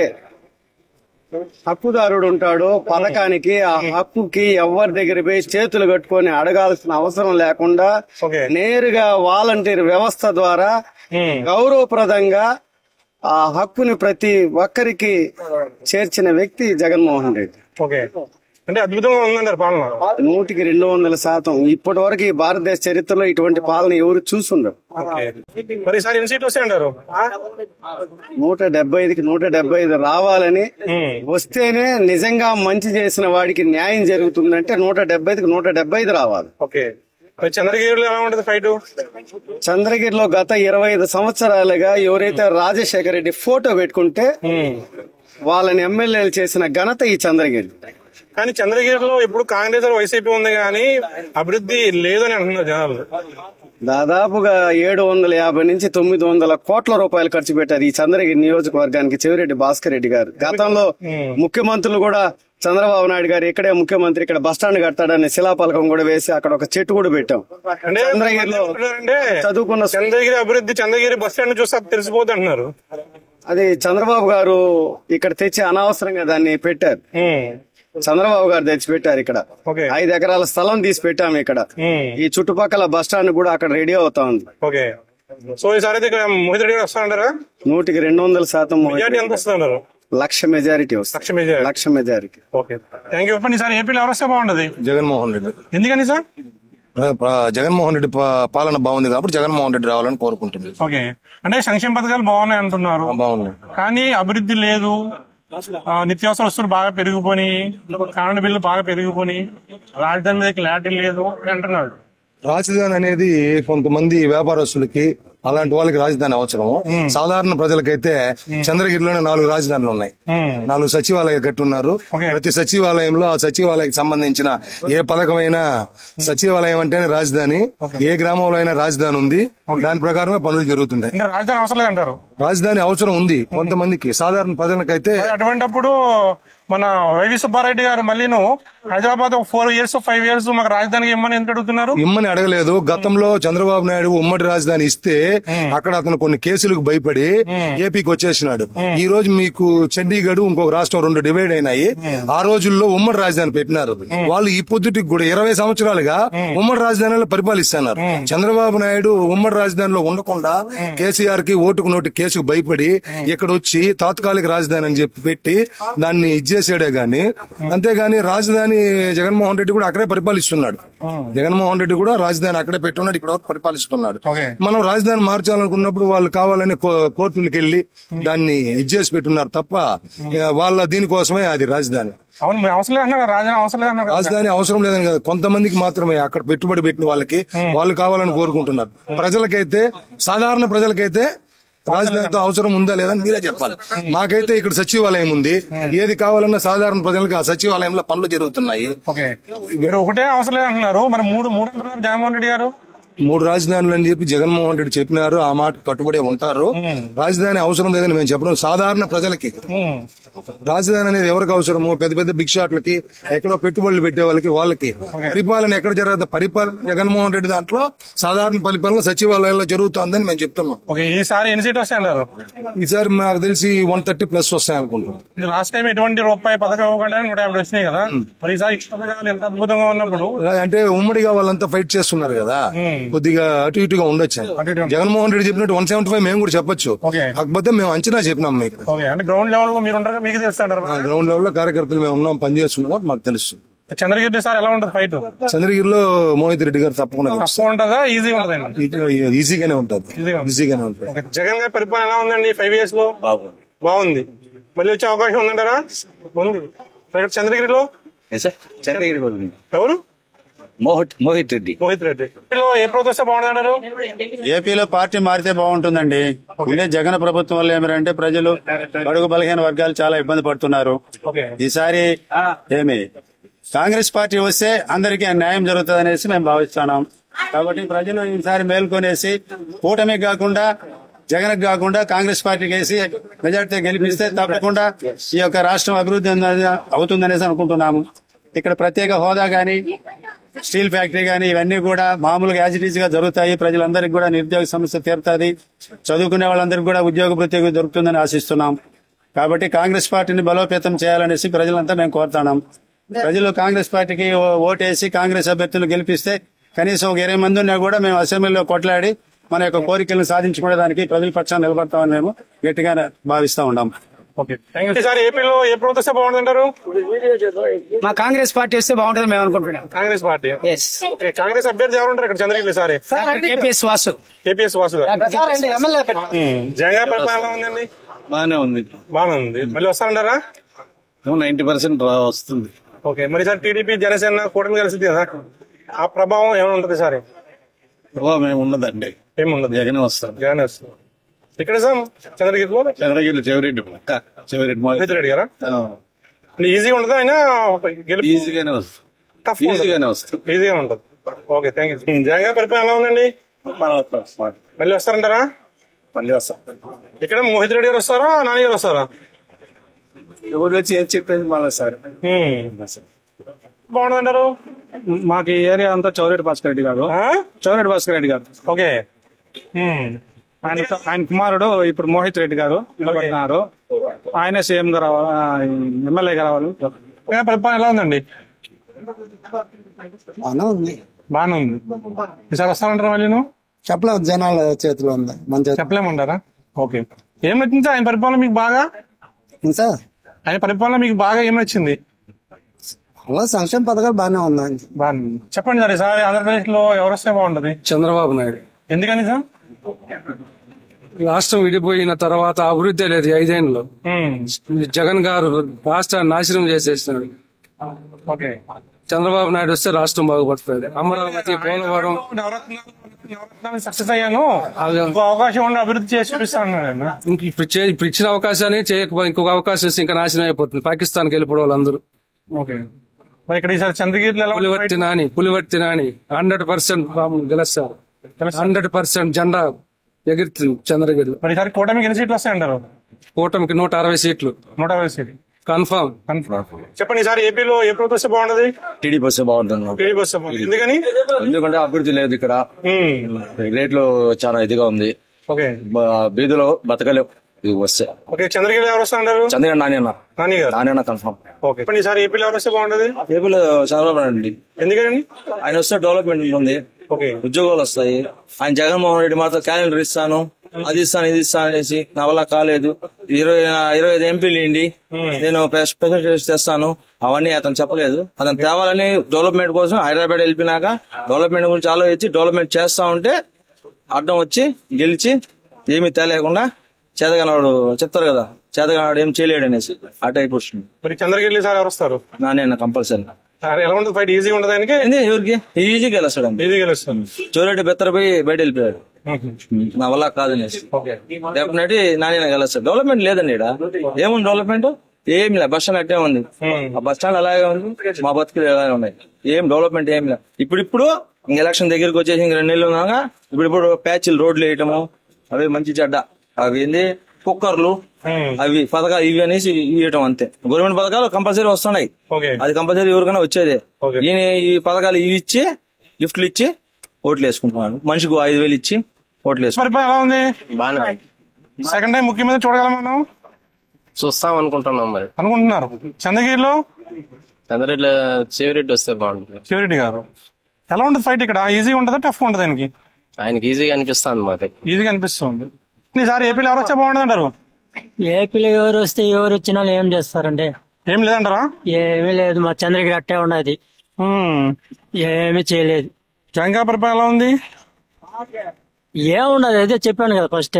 Speaker 2: హక్కుదారుడు ఉంటాడో పథకానికి, ఆ హక్కుకి ఎవరి దగ్గర పోయి చేతులు కట్టుకొని అడగాల్సిన అవసరం లేకుండా నేరుగా వాలంటీర్ వ్యవస్థ ద్వారా గౌరవప్రదంగా ఆ హక్కుని ప్రతి ఒక్కరికి చేర్చిన వ్యక్తి జగన్మోహన్ రెడ్డి.
Speaker 1: అంటే అద్భుతంగా ఉందంటారు పాలన.
Speaker 6: 100% ఇప్పటి వరకు ఈ భారతదేశ చరిత్రలో ఇటువంటి పాలన ఎవరు చూసుండరు.
Speaker 1: మరి ఈసారి ఎన్ని సీట్లు వస్తాయంటారు?
Speaker 6: 175కి 175 రావాలని వస్తేనే నిజంగా మంచి చేసిన వాడికి న్యాయం జరుగుతుందంటే 175కి 175 రావాలి.
Speaker 1: ఓకే. చంద్రగిరిలో ఎలా ఉంటది ఫైట్?
Speaker 6: చంద్రగిరిలో గత 25 సంవత్సరాలుగా ఎవరైతే రాజశేఖర రెడ్డి ఫోటో పెట్టుకుంటే వాళ్ళని ఎమ్మెల్యేలు చేసిన ఘనత ఈ చంద్రగిరి.
Speaker 1: కానీ చంద్రగిరిలో ఇప్పుడు కాంగ్రెస్ వైసీపీ ఉంది కానీ అభివృద్ధి లేదని అంటున్నారు జనాలు.
Speaker 6: దాదాపుగా 750 నుంచి 900 కోట్ల రూపాయలు ఖర్చు పెట్టారు ఈ చంద్రగిరి నియోజకవర్గానికి చెవిరెడ్డి భాస్కర్ రెడ్డి గారు. గతంలో ముఖ్యమంత్రులు కూడా చంద్రబాబు నాయుడు గారు ఇక్కడే ముఖ్యమంత్రి, ఇక్కడ బస్టాండ్ కడతాడని శిలాపలకం కూడా వేసి అక్కడ ఒక చెట్టు కూడా పెట్టాం. చంద్రగిరిలో చదువుకున్న
Speaker 1: చంద్రగిరి అభివృద్ధి చంద్రగిరి బస్ స్టాండ్ చూస్తే తెలిసిపోతుంది అంటున్నారు.
Speaker 6: అది చంద్రబాబు గారు ఇక్కడ తెచ్చి అనవసరంగా దాన్ని పెట్టారు. చంద్రబాబు గారు తెచ్చి పెట్టారు. ఇక్కడ 5 ఎకరాల స్థలం తీసి పెట్టాము. ఇక్కడ ఈ చుట్టుపక్కల బస్ స్టాండ్ కూడా అక్కడ రెడీ అవుతా ఉంది.
Speaker 1: సో ఈసారి మోహిత్ రెడ్డి గారు వస్తారంటారా?
Speaker 6: 100%
Speaker 1: ఎంత వస్తున్నారు?
Speaker 6: 1,00,000 మెజారిటీ వస్తుంది. 1,00,000 మెజారిటీ.
Speaker 1: Thank you. ఈసారి ఏపీలో ఎవరు వస్తే బాగుంటది?
Speaker 9: జగన్మోహన్ రెడ్డి.
Speaker 1: ఎందుకని సార్?
Speaker 9: జగన్మోహన్ రెడ్డి పాలన బాగుంది కాబట్టి జగన్మోహన్ రెడ్డి రావాలని కోరుకుంటుంది.
Speaker 1: ఓకే. అంటే సంక్షేమ పథకాలు బాగున్నాయి అంటున్నారు.
Speaker 9: బాగున్నాయి
Speaker 1: కానీ అభివృద్ధి లేదు. నిత్యావసర వస్తువులు బాగా పెరిగిపోయి, కరెంట్ బిల్లు బాగా పెరిగిపోయి, రాజధాని మీద క్లారిటీ లేదు అంటున్నాడు.
Speaker 9: రాజధాని అనేది కొంతమంది వ్యాపారస్తులకి అలాంటి వాళ్ళకి రాజధాని అవసరం. సాధారణ ప్రజలకైతే చంద్రగిరిలోనే 4 రాజధానులు ఉన్నాయి. 4 సచివాలయాలు కట్టున్నారు. ప్రతి సచివాలయంలో ఆ సచివాలయానికి సంబంధించిన ఏ పథకమైనా సచివాలయం అంటేనే రాజధాని. ఏ గ్రామంలో అయినా రాజధాని ఉంది. దాని ప్రకారమే పనులు జరుగుతుంటాయి.
Speaker 1: రాజధాని అవసరం లేదంటారు?
Speaker 9: రాజధాని అవసరం ఉంది కొంతమందికి, సాధారణ ప్రజలకైతే.
Speaker 1: అటువంటిప్పుడు మన వైవి సుబ్బారెడ్డి గారు మళ్ళీను హైదరాబాద్ 4 years 5 years మాకు రాజధానికి ఇమ్మని ఎందుకు అడుగుతున్నారు?
Speaker 9: ఇమ్మని అడగలేదు. గతంలో చంద్రబాబు నాయుడు ఉమ్మడి రాజధాని ఇస్తే అక్కడ అతను కొన్ని కేసులకు భయపడి ఏపీకి వచ్చేసినాడు. ఈ రోజు మీకు చండీగఢ్ ఇంకొక రాష్ట్రం 2 డివైడ్ అయినాయి. ఆ రోజుల్లో ఉమ్మడి రాజధాని పెట్టినారు. వాళ్ళు ఈ పొద్దుటికి కూడా 20 సంవత్సరాలుగా ఉమ్మడి రాజధానిలో పరిపాలిస్తున్నారు. చంద్రబాబు నాయుడు ఉమ్మడి రాజధానిలో ఉండకుండా కేసీఆర్ కి ఓటుకు నోటు కేసుకు భయపడి ఇక్కడ వచ్చి తాత్కాలిక రాజధాని అని చెప్పి పెట్టి దాన్ని ఇచ్చేసాడే గాని, అంతేగాని రాజధాని జగన్మోహన్ రెడ్డి కూడా అక్కడే పరిపాలిస్తున్నాడు. జగన్మోహన్ రెడ్డి కూడా రాజధాని అక్కడే పెట్టున్నాడు, ఇక్కడ పరిపాలిస్తున్నాడు. మనం రాజధాని మార్చాలనుకున్నప్పుడు వాళ్ళు కావాలని కోర్టులకు వెళ్లి దాన్ని ఇచ్చేసి పెట్టున్నారు తప్ప వాళ్ళ దీనికోసమే అది రాజధాని. రాజధాని అవసరం లేదని కదా, కొంతమందికి మాత్రమే అక్కడ పెట్టుబడి పెట్టిన వాళ్ళకి వాళ్ళు కావాలని కోరుకుంటున్నారు. ప్రజలకైతే, సాధారణ ప్రజలకైతే రాజధానితో అవసరం ఉందా లేదా మీరే చెప్పాలి. మాకైతే ఇక్కడ సచివాలయం ఉంది. ఏది కావాలన్నా సాధారణ ప్రజలకు ఆ సచివాలయంలో పనులు జరుగుతున్నాయి.
Speaker 1: ఒకటే అవసరం లేదంటున్నారు. మరి మూడు అంటున్నారు జగన్మోహన్ రెడ్డి గారు.
Speaker 9: 3 రాజధానులు అని చెప్పి జగన్మోహన్ రెడ్డి చెప్పినారు. ఆ మాట కట్టుబడి ఉంటారు. రాజధాని అవసరం లేదని మేము చెప్పడం సాధారణ ప్రజలకి. రాజధాని అనేది ఎవరికి అవసరము? పెద్ద పెద్ద బిక్షాట్లకి, ఎక్కడో పెట్టుబడులు పెట్టే వాళ్ళకి పరిపాలన ఎక్కడ జరగదు. పరిపాలన జగన్మోహన్ రెడ్డి దాంట్లో సాధారణ పరిపాలన సచివాలయంలో జరుగుతుందని మేము చెప్తున్నాం.
Speaker 1: ఈసారి ఎన్ని సీట్లు వస్తాయన్నారు?
Speaker 9: ఈసారి నాకు తెలిసి 130+ వస్తాయి అనుకుంటున్నాం.
Speaker 1: లాస్ట్ టైం ఎటువంటి రూపాయి పథకం ఇవ్వకుండా 150 వచ్చినాయి కదా. మరి ఈసారి పథకాలు ఎంత అద్భుతంగా ఉన్నప్పుడు
Speaker 9: అంటే ఉమ్మడిగా వాళ్ళంతా ఫైట్ చేస్తున్నారు కదా, కొద్దిగా అటు ఇటుగా ఉండొచ్చు. జగన్మోహన్ రెడ్డి చెప్పినట్టు 175 మేము కూడా చెప్పొచ్చు. కాకపోతే మేము అంచనా చెప్పినాం మీకు.
Speaker 1: గ్రౌండ్ లెవెల్ మీరు మీకు తెలుస్తారు.
Speaker 9: గ్రౌండ్ లెవెల్ లో కార్యకర్తలు మేము ఉన్నాం, పనిచేస్తున్నాం, మాకు తెలుసు.
Speaker 1: చంద్రగిరి సార్ ఎలా ఉంటుంది ఫైట్?
Speaker 9: చంద్రగిరిలో మోహిత్ రెడ్డి గారు తప్పకుండా
Speaker 1: ఉంటుందా?
Speaker 9: ఈజీగానే ఉంటుంది.
Speaker 1: జగన్ గారి పరిపాలన ఎలా ఉందండి 5 years లో? బాగుంది. మళ్ళీ వచ్చే అవకాశం ఉందంటారా? చంద్రగిరిలో ఎవరు?
Speaker 10: మోహిత్ రెడ్డి.
Speaker 1: ఏ ప్రభుత్వం బాగుందన్నారు?
Speaker 10: ఏపీలో పార్టీ మారితే బాగుంటుందండి. ఇదే జగన్ ప్రభుత్వం వల్ల ఏమిటంటే ప్రజలు, బడుగు బలహీన వర్గాలు చాలా ఇబ్బంది పడుతున్నారు. ఈసారి కాంగ్రెస్ పార్టీ వస్తే అందరికీ న్యాయం జరుగుతుంది అనేసి మేము భావిస్తున్నాం. కాబట్టి ప్రజలు ఈసారి మేల్కొనేసి కూటమికి కాకుండా, జగన్ కాకుండా కాంగ్రెస్ పార్టీకి వేసి మెజార్టీ గెలిపిస్తే తప్పకుండా ఈ యొక్క రాష్ట్రం అభివృద్ధి అవుతుందనేసి అనుకుంటున్నాము. ఇక్కడ ప్రత్యేక హోదా గానీ, స్టీల్ ఫ్యాక్టరీ గానీ ఇవన్నీ కూడా మామూలుగా యాజ్ ఇట్ ఈజ్ గా జరుగుతాయి. ప్రజలందరికీ కూడా నిరుద్యోగ సమస్య తీరుతుంది. చదువుకునే వాళ్ళందరికీ కూడా ఉద్యోగ ప్రత్యేక దొరుకుతుందని ఆశిస్తున్నాం. కాబట్టి కాంగ్రెస్ పార్టీని బలోపేతం చేయాలనేసి ప్రజలంతా మేము కోరుతున్నాం. ప్రజలు కాంగ్రెస్ పార్టీకి ఓటేసి కాంగ్రెస్ అభ్యర్థులు గెలిపిస్తే కనీసం ఒక 20 మంది ఉన్నా కూడా మేము అసెంబ్లీలో కొట్లాడి మన యొక్క కోరికలను సాధించుకునేదానికి ప్రజల పక్షాన్ని నిలబడతామని మేము గట్టిగా భావిస్తా ఉన్నాం.
Speaker 1: Okay thank you. ఈసారి ఏపీలో ఏ ప్రభుత్వం వస్తే బాగుంటుందంటారు?
Speaker 11: మా కాంగ్రెస్ పార్టీ వస్తే బాగుంటుంది మేము అనుకుంటున్నాం.
Speaker 1: కాంగ్రెస్ పార్టీ. ఓకే, కాంగ్రెస్ అభ్యర్థి ఎవరు ఉంటారు ఇక్కడ చంద్రగిరి సారి?
Speaker 11: కేపీఎస్ వాసు.
Speaker 1: కేపీఎస్ వాసు గారు. జగన్ గారి పరిపాలన ఉందండి?
Speaker 2: బాగానే ఉంది.
Speaker 1: బాగానే ఉంది. మళ్ళీ వస్తారంటారా?
Speaker 2: 90% వస్తుంది.
Speaker 1: ఓకే, మరి సార్ టీడీపీ జనసేన కూటమి కలిసింది కదా, ఆ ప్రభావం ఏమైనా ఉంటుంది సార్?
Speaker 2: ప్రభావం ఏమి ఉండదండి.
Speaker 1: ఏముండదు,
Speaker 2: జగన్ వస్తారు.
Speaker 1: జగన్ వస్తారు. ఇక్కడ సార్ చంద్రగిరిలో
Speaker 2: చెవిరెడ్డి
Speaker 1: మోహిత్ రెడ్డి గారా? ఈజీగా ఉండదు ఆయన గెలుపు?
Speaker 2: ఈజీగానే వస్తుంది.
Speaker 1: టఫ్
Speaker 2: ఈజీగానే వస్తుంది.
Speaker 1: ఈజీగా ఉంటుంది. Okay thank you. జగన్ గారి పరిపాలన ఎలా ఉందండి? మళ్ళీ వస్తారంటారా?
Speaker 2: మళ్ళీ వస్తాం.
Speaker 1: ఇక్కడ మోహిత్ రెడ్డి గారు వస్తారా, నాని గారు వస్తారా?
Speaker 2: ఎవరు వచ్చి ఏం చెప్పేది మళ్ళీ సార్
Speaker 1: బాగుంటుందంటారు?
Speaker 11: మాకు ఈ ఏరియా అంతా చౌరెడ్డి భాస్కర్ రెడ్డి గారు.
Speaker 1: ఓకే,
Speaker 11: ఆయన కుమారుడు ఇప్పుడు మోహిత్ రెడ్డి గారు నిలబడుతున్నారు. ఆయన సీఎం గా రావాలి, ఎమ్మెల్యేగా రావాలి.
Speaker 1: పరిపాలన ఎలా ఉందండి?
Speaker 12: బాగానే ఉంది.
Speaker 1: బాగానే ఉంది. ఈసారి వస్తారంటారా? మళ్ళీ నువ్వు
Speaker 12: చెప్పలేము, జనాల చేతిలో ఉంది. మంచిగా
Speaker 1: చెప్పలేమంటారా? ఓకే, ఏం నచ్చింది ఆయన పరిపాలన మీకు బాగా?
Speaker 12: సార్
Speaker 1: ఆయన పరిపాలన మీకు బాగా ఏం నచ్చింది?
Speaker 12: అలా సంక్షేమ పథకాలు బాగానే ఉన్నాయి.
Speaker 1: బాగా చెప్పండి సార్. ఈసారి ఆంధ్రప్రదేశ్ లో ఎవరు వస్తే బాగుంటది?
Speaker 13: చంద్రబాబు నాయుడు.
Speaker 1: ఎందుకని సార్?
Speaker 13: రాష్ట్రం విడిపోయిన తర్వాత అభివృద్ధి లేదు 5 ఏళ్ళలో. జగన్ గారు రాష్ట్రాన్ని నాశనం చేసేస్తున్నాడు.
Speaker 1: ఓకే,
Speaker 13: చంద్రబాబు నాయుడు వస్తే రాష్ట్రం బాగుపడుతుంది. అమరావతి, పోలవరం
Speaker 1: సక్సెస్ అయ్యాను, అవకాశం ఉండి అభివృద్ధి చేసి చూపిస్తాను.
Speaker 13: ఇప్పుడు ఇచ్చిన అవకాశాన్ని చేయకపోతే ఇంకొక అవకాశం ఇస్తే ఇంకా నాశనం అయిపోతుంది. పాకిస్తాన్కి వెళ్ళిపోవడం వాళ్ళందరూ.
Speaker 1: ఓకే, మరి ఇక్కడ ఈసారి చంద్రగిరిలో
Speaker 13: పులివర్తి నాని 100% గెలుస్తారు. 100% జెండా ఎగురుతుంది చంద్రగిరిలో.
Speaker 1: మరి ఈసారి కూటమికి ఎన్ని సీట్లు వస్తాయంటారు?
Speaker 13: కూటమికి 160 సీట్లు.
Speaker 1: 160 సీట్లు
Speaker 13: కన్ఫర్మ్.
Speaker 1: చెప్పండి, ఈసారి ఏపీలో ఏ ప్రభుత్వం వస్తే బాగుంటది?
Speaker 2: టీడీపీ వస్తే బాగుంటుంది.
Speaker 1: టీడీపీ వస్తే బాగుంటుంది. ఎందుకని?
Speaker 2: ఎందుకంటే అభివృద్ధి లేదు ఇక్కడ. రేట్లు చాలా ఇదిగా ఉంది.
Speaker 1: ఓకే,
Speaker 2: బీదులో బతకలేవు ఇది వస్తే.
Speaker 1: ఓకే, చంద్రగిరి ఎవరు వస్తా అంటారు?
Speaker 2: చంద్రగిరి నాని కన్ఫర్మ్.
Speaker 1: ఓకే, ఇప్పుడు ఈసారి ఏపీలో ఎవరు వస్తే బాగుంటది?
Speaker 2: ఏపీలో చంద్రబాబు అండి.
Speaker 1: ఎందుకని?
Speaker 2: ఆయన వస్తే డెవలప్మెంట్ ఉంది, ఉద్యోగాలు వస్తాయి. ఆయన జగన్మోహన్ రెడ్డి మాత్రం క్యాలెండర్ ఇస్తాను, అది ఇస్తాను, ఇది ఇస్తాను అనేసి నా వల్ల కాలేదు. 25 ఎంపీలు ఇండి నేను స్పెషల్ తెస్తాను అవన్నీ అతను చెప్పలేదు. అతను తేవాలని డెవలప్మెంట్ కోసం హైదరాబాద్ వెళ్ళిపోయినాక డెవలప్మెంట్ గురించి ఆలోచించి డెవలప్మెంట్ చేస్తా ఉంటే అడ్డం వచ్చి గెలిచి ఏమీ తేలేకుండా చేతగానవాడు చెప్తారు కదా, చేతగానవాడు ఏం చేయలేడు అనేసి ఆ టైప్ వస్తుంది.
Speaker 1: మరి చంద్రగిరి సార్ ఎవరు వస్తారు?
Speaker 2: నానే కంపల్సరీ.
Speaker 1: ఎలా ఉంటుంది ఫైట్? ఈజీగా ఉంటుంది ఆయనకి?
Speaker 2: ఎవరికి ఈజీగా గెలుస్తాడు.
Speaker 1: ఈజీగా గెలుస్తాడు.
Speaker 2: చోరెడ్డి బెత్తరపోయి బయట వెళ్ళిపోయాడు, నా వల్ల కాదనేసి. డెఫినెట్లీ నాని గెలుస్తాడు. డెవలప్మెంట్ లేదండి ఇక్కడ. ఏముంది డెవలప్మెంట్? ఏమి లేదు. బస్ స్టాండ్ అట్టే ఉంది, ఆ బస్ స్టాండ్ అలాగే ఉంది, మా బతుకులు అలాగే ఉన్నాయి. ఏం డెవలప్మెంట్ ఏమి లేదు. ఇప్పుడు ఎలక్షన్ దగ్గరికి వచ్చేసి 2 నెలలు ఉన్నాక ఇప్పుడు ప్యాచ్లు రోడ్లు వేయటము, అవి మంచి చెడ్డ, అవి ఏంది కుక్కర్లు, అవి పథకాలు ఇవి అనేసి ఇవ్వటం అంతే. గవర్నమెంట్ పథకాలు కంపల్సరీ వస్తున్నాయి, అది కంపల్సరీ ఎవరికైనా వచ్చేదే. ఈయన ఈ పథకాలు ఇవి ఇచ్చి గిఫ్ట్లు ఇచ్చి ఓట్లు వేసుకుంటున్నాడు. మనిషికి 5,000 ఇచ్చి ఓట్లు వేసుకుంటాడు.
Speaker 1: ఎలా ఉంది? సెకండ్ టైం ముఖ్యమంత్రి చూడగలం మనం?
Speaker 4: చూస్తాం అనుకుంటున్నాం. మరి
Speaker 1: అనుకుంటున్నారు. చంద్రగిరిలో
Speaker 4: చెవిరెడ్డి వస్తే బాగుంటుంది.
Speaker 1: చెవిరెడ్డి గారు ఎలా ఉంటుంది ఫైట్ ఇక్కడ? ఈజీగా ఉంటుందా, టఫ్ ఉంటుంది ఆయనకి?
Speaker 4: ఆయనకి ఈజీగా అనిపిస్తుంది. మరి
Speaker 1: ఈజీగా అనిపిస్తుంది. ఈసారి ఏపీలో ఎవరు వస్తే బాగుంటుంది అంటారు?
Speaker 14: ఏపీలో ఎవరు వస్తే ఎవరు వచ్చినా ఏం చేస్తారంటే
Speaker 1: ఏం లేదంటారా?
Speaker 14: ఏమీ లేదు, మా చంద్రగిరి అట్టే ఉన్నది, ఏమీ చేయలేదు.
Speaker 1: జగన్ గారి పరిపాలన ఎలా ఉంది?
Speaker 14: ఏమున్నది అదే చెప్పాను కదా ఫస్ట్,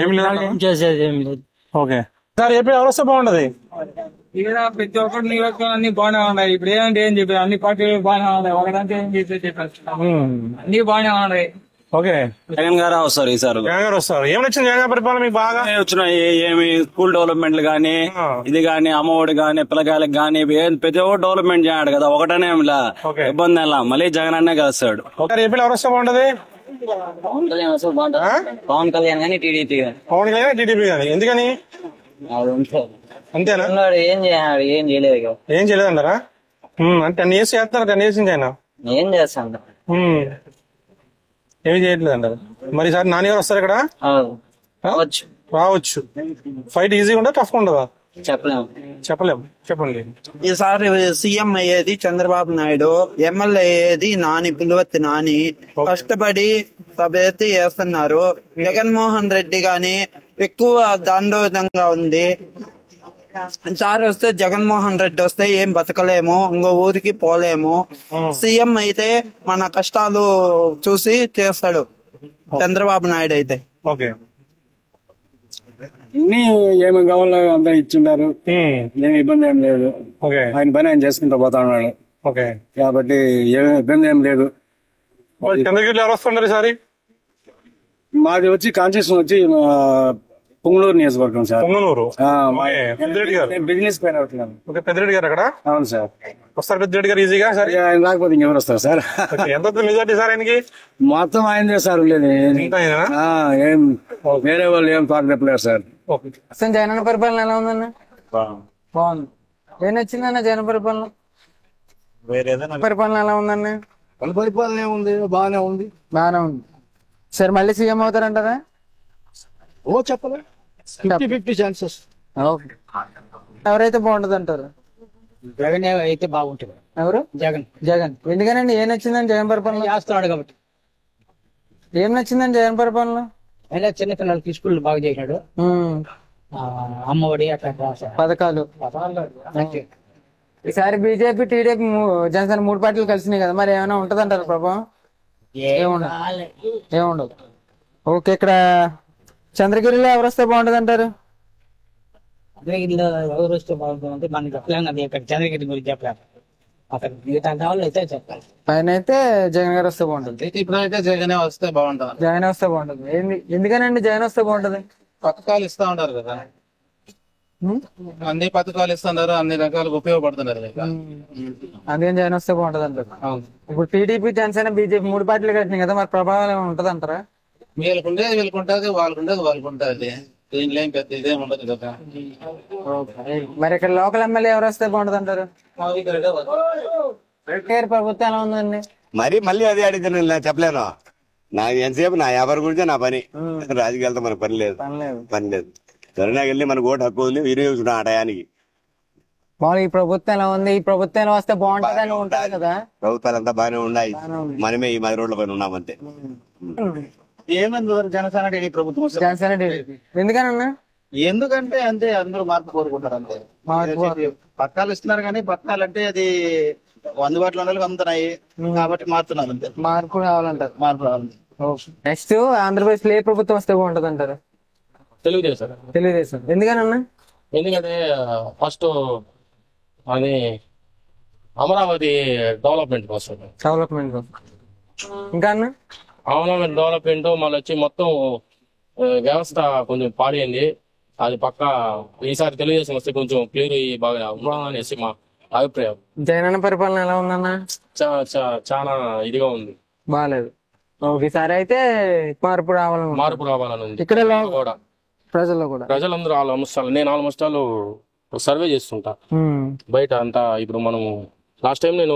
Speaker 14: ఏం చేసేది ఏం లేదు.
Speaker 1: ఓకే, సార్ ఏపీ ఎవరు వస్తే బాగుంటది?
Speaker 15: ప్రతి ఒక్కటి నియోజకవర్గం అన్ని బాగానే ఉన్నాయి. ఇప్పుడు ఏంటంటే ఏం చెప్పారు, అన్ని పార్టీలు బాగానే ఉన్నాయి, ఒకదంటే ఏం చెప్పారు, అన్ని బాగానే ఉన్నాయి.
Speaker 1: ఓకే,
Speaker 2: జగన్ గారు వస్తారు ఈసారి.
Speaker 1: జగన్ గారు వస్తారు. ఏం నచ్చింది జగన్ గారి పరిపాలన మీకు బాగా?
Speaker 2: వచ్చినాయి ఏమి స్కూల్ డెవలప్మెంట్ గానీ, ఇది గానీ, అమ్మఒడి గానీ, పిల్లకాయలకు గానీ, ప్రతి ఒక్కటి డెవలప్మెంట్ చేయాడు కదా. ఒకటనే ఇబ్బంది ఎలా, మళ్ళీ జగన్ అన్నే కలుస్తాడు.
Speaker 1: ఏపీలో ఎవరు వస్తే బాగుంటది?
Speaker 7: పవన్ కళ్యాణ్ గానీ టీడీపీ గానీ.
Speaker 1: పవన్ కళ్యాణ్ టీడీపీ గానీ. ఎందుకని? అంతేనా?
Speaker 7: ఏం చేయాలి, ఏం చేయలేదు.
Speaker 1: ఏం చేయలేదంటారా? 10 years చేస్తారు. 10 years నుంచి ఆయన
Speaker 7: ఏం చేస్తాను,
Speaker 1: ఏమి చేయట్లేదు అంటారు. మరి సార్ నాని గారు వస్తారు ఇక్కడ? రావచ్చు. ఫైట్ ఈజీగా ఉంటుందా, టఫ్ ఉంటుందా? చెప్పలేము. చెప్పండి.
Speaker 16: ఈసారి సీఎం అయ్యేది చంద్రబాబు నాయుడు, ఎమ్మెల్యే అయ్యేది పులివర్తి నాని. కష్టపడి సభ్యత చేస్తున్నారు. జగన్మోహన్ రెడ్డి గాని ఎక్కువ దండోదంగా ఉంది. ఈసారి వస్తే జగన్మోహన్ రెడ్డి వస్తే ఏం బతకలేము, ఇంకో ఊరికి పోలేము. సీఎం అయితే మన కష్టాలు చూసి చేస్తాడు చంద్రబాబు నాయుడు అయితే.
Speaker 1: ఓకే,
Speaker 2: అన్ని ఏమి కావాలో అంతా ఇచ్చిండారు, ఏమి ఇబ్బంది ఏం లేదు. ఆయన పని ఆయన చేసుకుంటూ పోతా ఉన్నాడు.
Speaker 1: ఓకే,
Speaker 2: కాబట్టి ఏమి ఇబ్బంది ఏం లేదు.
Speaker 1: చంద్రగిరిలో ఎవరు వస్తున్నారు ఈసారి?
Speaker 2: మాది వచ్చి కాన్స్టిట్యూషన్ వచ్చి పొంగనూరు నియోజకవర్గం సార్.
Speaker 1: పొంగనూరు
Speaker 2: బిజినెస్ పైన అవుతున్నాను.
Speaker 1: పెద్దిరెడ్డి గారు అక్కడ?
Speaker 2: అవును సార్.
Speaker 1: వస్తారు పెద్దిరెడ్డి గారు ఈజీగా? సరే,
Speaker 2: ఆయన రాకపోతే ఇంకెవరు వస్తారు సార్?
Speaker 1: ఎంత మెజార్టీ సార్ ఆయనకి?
Speaker 2: మొత్తం ఆయనదే సార్. లేదు ఏం వేరే వాళ్ళు ఏం పాకలేరు సార్.
Speaker 15: జగన్ పరిపాలన ఎలా ఉందన్న? బాగుంది. ఏం నచ్చిందన్న జగన్ పరిపాలన? పరిపాలన ఎలా ఉందన్న?
Speaker 12: పరిపాలన ఏముంది, బాగానే ఉంది.
Speaker 15: సరే, మళ్ళీ సీఎం అవుతారంటారా?
Speaker 12: చెప్పలే, 50-50 ఛాన్సెస్.
Speaker 15: ఎవరైతే బాగుంటది అంటారు?
Speaker 14: జగన్ అయితే బాగుంటుంది.
Speaker 15: ఎవరు? జగన్. ఎందుకనండి? ఏం నచ్చిందని జగన్ పరిపాలన?
Speaker 14: చేస్తున్నాడు కాబట్టి.
Speaker 15: ఏం నచ్చిందని జగన్ పరిపాలన?
Speaker 14: అయినా చిన్నపిల్లలకి స్కూల్ బాగా చేశాడు. అమ్మఒడి అట్లా
Speaker 15: పథకాలు. ఈసారి బీజేపీ, టీడీపీ, జనసేన 3 పార్టీలు కలిసినాయి కదా, మరి ఏమైనా ఉంటది అంటారు ప్రభావం? ఏముండదు. ఓకే, ఇక్కడ చంద్రగిరిలో ఎవరు వస్తే బాగుంటది అంటారు?
Speaker 14: చంద్రగిరిలో ఎవరు వస్తే బాగుంటుంది మనకి చెప్పలేము కదా, ఇక్కడ చంద్రగిరి గురించి చెప్పలేము. అక్కడ మిగతా వాళ్ళు అయితే చెప్పాలి.
Speaker 15: పైన అయితే జగన్ గారు వస్తే బాగుంటుంది.
Speaker 17: ఇప్పుడైతే జగన్ వస్తే బాగుంటుంది.
Speaker 15: జగన్ వస్తే బాగుంటుంది. ఎందుకనండి జగన్ వస్తే బాగుంటది?
Speaker 17: పథకాలు ఇస్తా ఉంటారు కదా, అన్ని పథకాలు ఇస్తున్నారు, అన్ని రకాలుగా ఉపయోగపడుతున్నారు.
Speaker 15: అందుకని జగన్ వస్తే బాగుంటది అంటారు. ఇప్పుడు టీడీపీ, జనసేన, బీజేపీ 3 పార్టీలు కలిసినాయి కదా, మరి ప్రభావం ఏమైనా ఉంటది అంటారా?
Speaker 17: వీళ్ళకుండేది వీళ్ళకుంటది, వాళ్ళకుంటది. దీనిలో ఏం పెద్ద ఇదేం ఉండదు కదా.
Speaker 15: మరి ఇక్కడ లోకల్ ఎమ్మెల్యే ఎవరు వస్తే బాగుంటది అంటారు? ప్రభుత్వం ఎలా ఉందండి?
Speaker 18: మళ్ళీ అదే అడిగితే నేను చెప్పలేను. నాకు ఎంతసేపు నా వ్యాపారం గురించే నా పని. రాజకీయాలతో మన పని లేదు. సరేనా వెళ్ళి మనకు ఓటు హక్కు ఉంది, వినియోగించుకుంటాం ఆ టయానికి.
Speaker 15: ఈ ప్రభుత్వం ఎలా ఉంది? ఈ ప్రభుత్వం ఎలా వస్తే బాగుంటది అని ఉంటది కదా.
Speaker 18: ప్రభుత్వాలు అంతా బాగానే ఉన్నాయి, మనమే ఈ 10 రోడ్ల పైన ఉన్నామంతే.
Speaker 17: ఏమంది జనసేన టీడీపీ ప్రభుత్వం?
Speaker 15: జనసేన టీడీపీ. ఎందుకనన్నా?
Speaker 17: ఎందుకంటే అంతే, అందరూ మార్పు కోరుకుంటారు అంతే. పథకాలు ఇస్తున్నారు కానీ పథకాలు అంటే అది అందుబాటులో ఉండాలి, అందుతున్నాయి కాబట్టి మారుతున్నారు అంతే.
Speaker 15: మార్పు రావాలంటారు. నెక్స్ట్ ఆంధ్రప్రదేశ్ లో ఏ ప్రభుత్వం వస్తే బాగుంటది అంటారు? తెలుగుదేశం. ఎందుకనన్నా?
Speaker 4: ఎందుకంటే ఫస్ట్ అది అమరావతి డెవలప్మెంట్ కోసం.
Speaker 15: ఇంకా అన్న
Speaker 4: అమరావతి డెవలప్మెంట్ మళ్ళీ వచ్చి మొత్తం వ్యవస్థ కొంచెం పాడైంది. అది పక్క ఈసారి తెలుగుదేశం వస్తే కొంచెం క్లియర్ అయ్యి బాగా అనేసి మా అభిప్రాయం.
Speaker 15: జగనన్న పరిపాలన ఎలా ఉందన్న?
Speaker 4: చాలా ఇదిగా ఉంది,
Speaker 15: బాగాలేదు. ఈసారి అయితే మార్పు రావాలని ఉంది. ఇక్కడ
Speaker 4: కూడా
Speaker 15: ప్రజలందరూ
Speaker 4: నేను ఆల్మోస్ట్ సర్వే చేస్తుంటా బయట అంతా. ఇప్పుడు మనం లాస్ట్ టైం నేను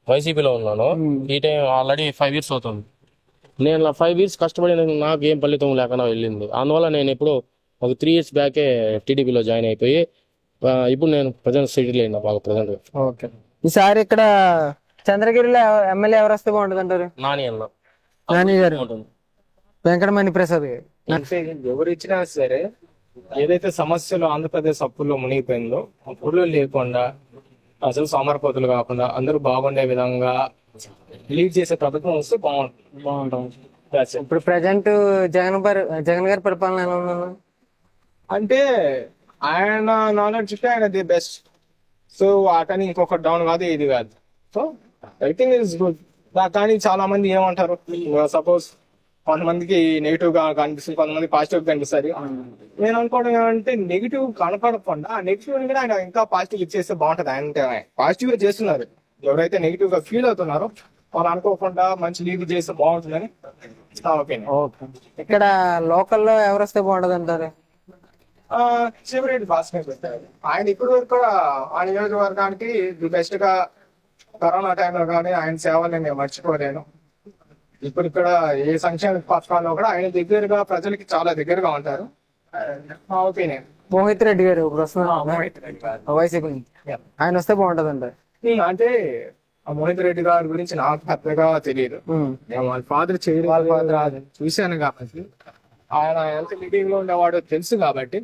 Speaker 4: వైసీపీలో ఉన్నాను, ఈ టైం ఆల్రెడీ 5 years అవుతుంది. నేను 5 years కష్టపడి నాకు ఏం ఫలితం లేకుండా వెళ్ళింది. అందువల్ల నేను ఇప్పుడు ఒక 3 years బ్యాకే టీడీపీలో జాయిన్ అయిపోయి ఇప్పుడు నేను ప్రజెంట్ సిటీలో అయినా బాగా ప్రజెంట్.
Speaker 15: ఈసారి ఇక్కడ చంద్రగిరిలో ఎమ్మెల్యే ఎవరు వస్తే బాగుంటుంది అంటారు? నాని గారు, వెంకటమణి ప్రసాద్ గారు.
Speaker 3: ఎవరు ఇచ్చినా సరే ఏదైతే సమస్యలు ఆంధ్రప్రదేశ్ అప్పుల్లో మునిగిపోయిందో అప్పుల్లో లేకుండా అసలు సోమరపోతులు కాకుండా అందరూ బాగుండే విధంగా లీడ్ చేసే ప్రభుత్వం వస్తే బాగుంటాం.
Speaker 15: ఇప్పుడు ప్రజెంట్ జగన్ గారి పరిపాలన ఎలా ఉందన్న?
Speaker 3: అంటే ఆయన నాలెడ్జ్ ఆయన ది బెస్ట్. సో అతని ఇంకొక డౌన్ కాదు, ఇది కాదు. So everything is good. కానీ చాలా మంది ఏమంటారు, సపోజ్ కొంతమందికి నెగిటివ్ గా కనిపిస్తుంది, కొంతమంది పాజిటివ్ గా కనిపిస్తుంది. నేను అనుకోవడం ఏమంటే నెగిటివ్ కనపడకుండా ఆ నెగిటివ్ కూడా ఆయన ఇంకా పాజిటివ్ ఇచ్చేస్తే బాగుంటది. అంటే పాజిటివ్ గా చేస్తున్నారు, ఎవరైతే నెగిటివ్ గా ఫీల్ అవుతున్నారో వాళ్ళు అనుకోకుండా మంచి లీడ్ చేస్తే బాగుంటుందని నా ఒపీనియన్.
Speaker 15: ఇక్కడ లోకల్లో ఎవరు వస్తే బాగుంటది అంటారు?
Speaker 3: చెవిరెడ్డి భాస్కర్ పెట్టారు. ఆయన ఇప్పుడు వరకు కూడా ఆ నియోజకవర్గానికి ది బెస్ట్ గా కరోనా టైంలో కానీ ఆయన సేవల్ని నేను మర్చిపోలేను. ఇప్పుడు ఇక్కడ ఏ సంక్షేమ పథకాల్లో కూడా ఆయన దగ్గరగా ప్రజలకి చాలా దగ్గరగా ఉంటారు. మా ఒపీనియన్.
Speaker 15: మోహిత్ రెడ్డి గారు వైసీపీ ఆయన వస్తే బాగుంటది అంటారు.
Speaker 3: అంటే మోహిత్ రెడ్డి గారి గురించి నాకు పెద్దగా తెలియదు. నేను వాళ్ళ ఫాదర్ చూశాను కాబట్టి ఆయన ఎంత లీడింగ్ లో ఉండేవాడో తెలుసు కాబట్టి.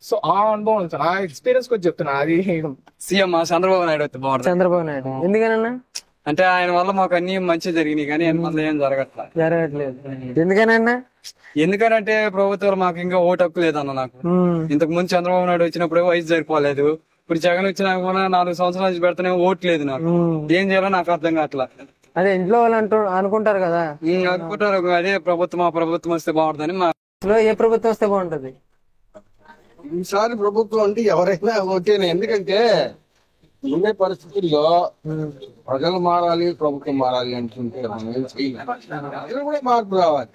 Speaker 3: సో ఆ అనుభవం ఉంది సార్, ఆ ఎక్స్పీరియన్స్ కూడా చెప్తున్నా. అది
Speaker 19: సీఎం చంద్రబాబు నాయుడు వస్తే బాగుంటుంది.
Speaker 20: చంద్రబాబు నాయుడు ఎందుకనన్నా?
Speaker 19: అంటే ఆయన వల్ల మాకు అన్ని మంచి జరిగినాయి, కానీ ఆయన వల్ల ఏం
Speaker 20: జరగట్లేదు. ఎందుకనన్నా?
Speaker 19: ఎందుకంటే ప్రభుత్వాలు మాకు ఇంకా ఓటు హక్కు లేదన్న. నాకు ఇంతకు ముందు చంద్రబాబు నాయుడు వచ్చినప్పుడు వయసు సరిపోలేదు. ఇప్పుడు జగన్ వచ్చినా కూడా 4 సంవత్సరాల నుంచి పెడితేనే ఓటు లేదు. నాకు ఏం చేయాలో నాకు అర్థం కావట్లా.
Speaker 20: అదే ఇంట్లో వాళ్ళు అనుకుంటారు కదా,
Speaker 19: అనుకుంటారు అదే ప్రభుత్వం ఆ ప్రభుత్వం వస్తే బాగుంటుందని. మా
Speaker 20: ఏ ప్రభుత్వం వస్తే బాగుంటది?
Speaker 12: ఈసారి ప్రభుత్వం అంటే ఎవరైనా ఓకేనే. ఎందుకంటే ఉండే పరిస్థితుల్లో ప్రజలు మారాలి, ప్రభుత్వం మారాలి అంటుంటే మనం ఏం చేయలేం. ప్రజలు కూడా మార్పు రావాలి.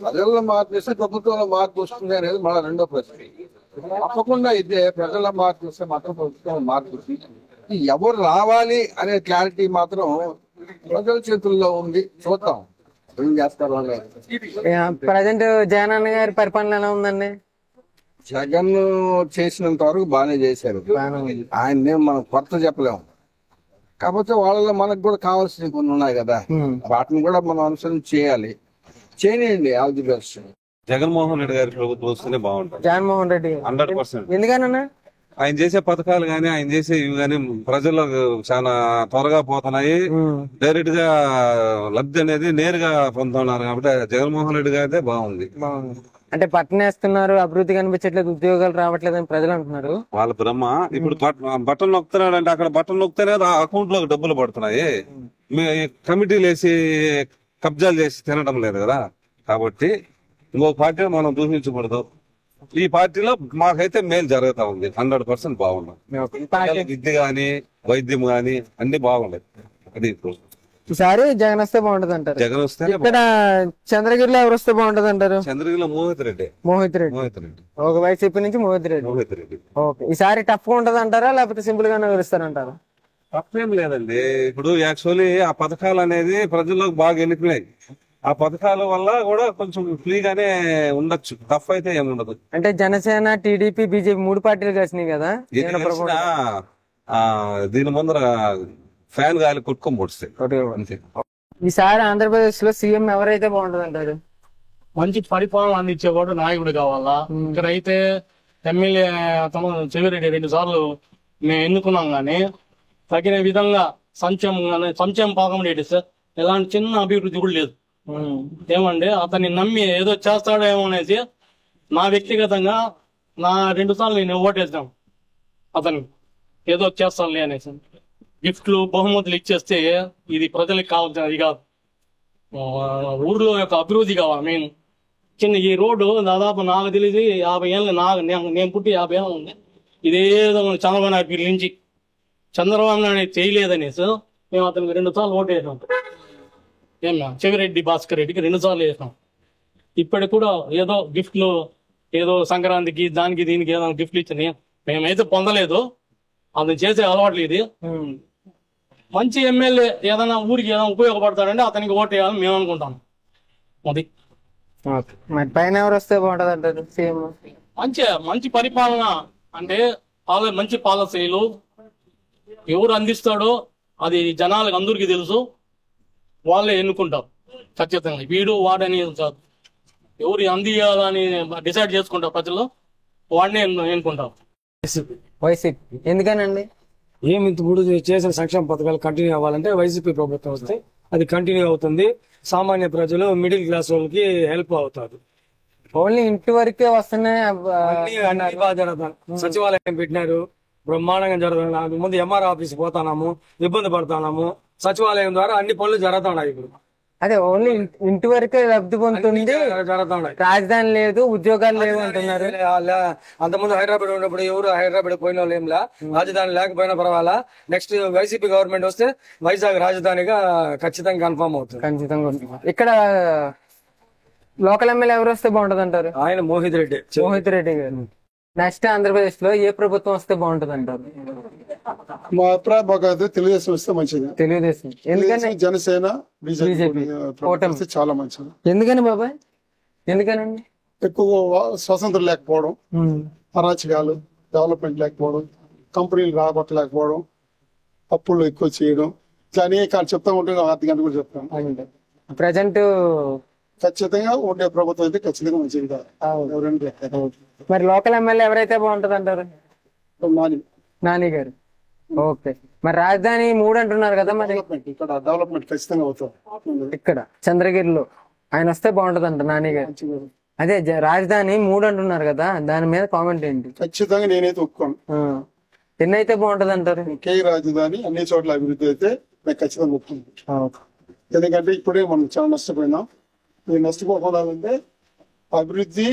Speaker 12: ప్రజల్లో మార్పు వస్తే ప్రభుత్వంలో మార్పు వస్తుంది అనేది మన రెండో ప్రశ్న. తప్పకుండా అయితే ప్రజల మార్పు వస్తే మాత్రం ప్రభుత్వం మార్పు వస్తుంది. ఎవరు రావాలి అనే క్లారిటీ మాత్రం ప్రజల చేతుల్లో ఉంది. చూద్దాం ఏం చేస్తారు.
Speaker 20: ప్రజెంట్ జగన్ అన్న గారి పరిపాలన ఎలా ఉందండి?
Speaker 12: జగన్ చేసినంత వరకు బాగానే చేశారు. ఆయన్నే మనం కొత్త చెప్పలేము. కాకపోతే వాళ్ళలో మనకు కూడా కావాల్సిన కొన్ని ఉన్నాయి కదా, వాటిని కూడా మనం అనుసరించి చేయాలి. చేయనియండి. All the best.
Speaker 21: Jaganmohan Reddy గారి ప్రభుత్వం వస్తేనే బాగుంటుంది.
Speaker 20: జగన్మోహన్ రెడ్డి
Speaker 21: 100%.
Speaker 20: ఎందుకనన్నా?
Speaker 21: ఆయన చేసే పథకాలు గానీ ఆయన చేసే ఇవి గానీ ప్రజలకు చాలా త్వరగా పోతున్నాయి. డైరెక్ట్ గా లబ్ధి అనేది నేరుగా పొందుతున్నారు. కాబట్టి జగన్మోహన్ రెడ్డి గారిదే బాగుంది.
Speaker 20: అంటే పట్టణం వేస్తున్నారు, అభివృద్ధి కనిపించట్లేదు, ఉద్యోగాలు రావట్లేదు అని ప్రజలు అంటున్నారు.
Speaker 21: వాళ్ళ బ్రహ్మ. ఇప్పుడు బటన్ నొక్కుతున్నాడు అంటే అక్కడ బటన్ నొక్కితేనే అకౌంట్ లో డబ్బులు పడుతున్నాయి. కమిటీలు వేసి కబ్జాలు చేసి తినడం లేదు కదా. కాబట్టి ఇంకో పార్టీ మనం దూషించకూడదు. ఈ పార్టీలో మాకైతే మేలు జరుగుతా ఉంది. 100% బాగున్నాం. విద్య గాని వైద్యం గాని అన్ని బాగున్నాయి. అది
Speaker 20: ఈసారి జగన్ వస్తే బాగుంటది అంటారు.
Speaker 21: జగన్ వస్తే
Speaker 20: ఇక్కడ చంద్రగిరిలో ఎవరు వస్తే బాగుంటది అంటారు?
Speaker 21: చంద్రగిరిలో మోహిత్ రెడ్డి.
Speaker 20: ఒక వైసీపీ నుంచి మోహిత్ రెడ్డి. ఓకే. ఈసారి టఫ్ గా ఉంటది అంటారా లేకపోతే సింపుల్ గానే వివరిస్తారంటారా?
Speaker 21: తప్పేం లేదండి. ఇప్పుడు యాక్చువల్లీ ఆ పథకాలు అనేది ప్రజల్లోకి బాగా వెళ్ళిపోయాయి. ఆ పథకాల వల్ల కూడా కొంచెం ఫ్రీగానే ఉండొచ్చు. టఫ్ అయితే ఏమి ఉండదు.
Speaker 20: అంటే జనసేన, టీడీపీ, బీజేపీ 3 పార్టీలు కలిసినాయి కదా.
Speaker 21: దీని ముందర ఫ్యాన్ గాలి కొట్టుకొని పొడిస్తే అంతే.
Speaker 20: ఈసారి ఆంధ్రప్రదేశ్ లో సీఎం ఎవరైతే బాగుంటది అంటారు?
Speaker 4: మంచి పరిపాలన అందించేవాడు నాయకుడు కావాలా. ఇక్కడైతే ఎమ్మెల్యే చెవిరెడ్డి 2 సార్లు మేము ఎన్నుకున్నాం, గానీ తగిన విధంగా సంక్షేమ పాకం లేదు సార్. ఎలాంటి చిన్న అభివృద్ధి కూడా లేదు. ఏమండి అతన్ని నమ్మి ఏదో చేస్తాడేమో అనేసి నా వ్యక్తిగతంగా 2 సార్లు నేను ఓటేసాను. అతను ఏదో చేస్తానులే అనేసి గిఫ్ట్లు బహుమతులు ఇచ్చేస్తే ఇది ప్రజలకు కావాల్సిన ఇది కాదు. ఊర్లో యొక్క అభివృద్ధి కావాలి మెయిన్. చిన్న ఈ రోడ్డు దాదాపు నాకు తెలిసి 50 ఏళ్ళు నేను పుట్టి 50 ఏళ్ళు ఉంది. ఇదేదో చంద్రబాబు నాయుడు నుంచి చంద్రబాబు నాయుడు చేయలేదనేసి మేము అతనికి 2 సార్లు ఓటు వేసాం. ఏమన్నా చెవిరెడ్డి భాస్కర్ రెడ్డికి 2 సార్లు వేసాం. ఇప్పటికి కూడా ఏదో గిఫ్ట్లు ఏదో సంక్రాంతికి దానికి దీనికి ఏదో గిఫ్ట్లు ఇచ్చింది మేమైతే పొందలేదు. అతను చేసే అలవాట్లు ఇది. మంచి ఎమ్మెల్యే ఏదైనా ఊరికి ఏదైనా ఉపయోగపడతాడంటే అతనికి ఓటు వేయాలని మేము అనుకుంటాం. అది
Speaker 20: మరి పైన ఎవరు వస్తే బాగుంటది అంటారు? సీఎం
Speaker 4: మంచి పరిపాలన అంటే మంచి పాలసీలు ఎవరు అందిస్తాడో అది జనాలకు అందరికీ తెలుసు. వాళ్ళే ఎన్నుకుంటారు ఖచ్చితంగా. వీడు వాడని కాదు, ఎవరు అందియాలని డిసైడ్ చేసుకుంటారు ప్రజలు, వాడిని ఎన్నుకుంటారు.
Speaker 20: వైసీపీ ఎందుకనండి?
Speaker 22: ఏమి ఇప్పుడు చేసిన సంక్షేమ పథకాలు కంటిన్యూ అవ్వాలంటే వైసీపీ ప్రభుత్వం వస్తే అది కంటిన్యూ అవుతుంది. సామాన్య ప్రజలు, మిడిల్ క్లాస్ వాళ్ళకి హెల్ప్ అవుతారు.
Speaker 20: ఓన్లీ ఇంటి వరకే వస్తున్నాయి.
Speaker 22: అన్ని బాగా జరుగుతాను. సచివాలయం పెట్టినారు, బ్రహ్మాండంగా జరుగుతున్నాయి. ముందు ఎంఆర్ ఆఫీస్ పోతాము, ఇబ్బంది పడుతున్నాము. సచివాలయం ద్వారా అన్ని పనులు జరుగుతున్నాయి. ఇప్పుడు
Speaker 20: అదే ఓన్లీ ఇంటి వరకే లబ్ధి పొందుతుంది. రాజధాని లేదు, ఉద్యోగాలు లేవు అంటున్నారు.
Speaker 22: అంతకుముందు హైదరాబాద్ ఉన్నప్పుడు ఎవరు హైదరాబాద్ పోయిన వాళ్ళు ఏంలా, రాజధాని లేకపోయినా పర్వాలా. నెక్స్ట్ వైసీపీ గవర్నమెంట్ వస్తే వైజాగ్ రాజధానిగా ఖచ్చితంగా కన్ఫర్మ్ అవుతుంది.
Speaker 20: ఖచ్చితంగా. ఇక్కడ లోకల్ ఎమ్మెల్యే ఎవరు వస్తే బాగుంటది అంటారు?
Speaker 22: ఆయన మోహిత్
Speaker 20: రెడ్డి గారు. నెక్స్ట్ ఆంధ్రప్రదేశ్ లో ఏ ప్రభుత్వం వస్తే బాగుంటది అంటారు?
Speaker 23: మా అభిప్రాయం బాగా తెలుగుదేశం వస్తే మంచిది.
Speaker 20: తెలుగుదేశం ఎందుకని?
Speaker 23: జనసేన, బీజేపీ చాలా మంచిది.
Speaker 20: ఎందుకని బాబాయ్? ఎందుకనండి?
Speaker 23: ఎక్కువ స్వతంత్రం లేకపోవడం, అరాచకాలు, డెవలప్మెంట్ లేకపోవడం, కంపెనీలు రాబట్టలేకపోవడం, అప్పులు ఎక్కువ చేయడం, ఇట్లా అనేక చెప్తా ఉంటాం. 10 గంటలు కూడా చెప్తాం.
Speaker 20: ప్రజెంట్
Speaker 23: ఖచ్చితంగా ఉండే ప్రభుత్వం అయితే ఖచ్చితంగా మంచిది కాదు. ఎవరంటే
Speaker 20: మరి లోకల్ ఎమ్మెల్యే ఎవరైతే బాగుంటది అంటారు? నాని గారు. ఓకే. మరి రాజధాని 3 అంటున్నారు కదా, మరి
Speaker 23: ఇక్కడ డెవలప్మెంట్ ఖచ్చితంగా అవుతుంది.
Speaker 20: ఇక్కడ చంద్రగిరిలో ఆయన వస్తే బాగుంటది అంట నాని గారు. అదే రాజధాని 3 అంటున్నారు కదా, దాని మీద కామెంట్ ఏంటి?
Speaker 23: ఖచ్చితంగా నేనైతే ఒప్పుకోను.
Speaker 20: ఎన్ని అయితే బాగుంటది అంటారు?
Speaker 23: ఒకే రాజధాని అన్ని చోట్ల అభివృద్ధి అయితే నేను ఖచ్చితంగా ఒప్పుకుంటాను. ఎందుకంటే ఇప్పుడే మనం చాలా నష్టపోయినాం. ఈ నష్టపోకూడదంటే అభివృద్ధి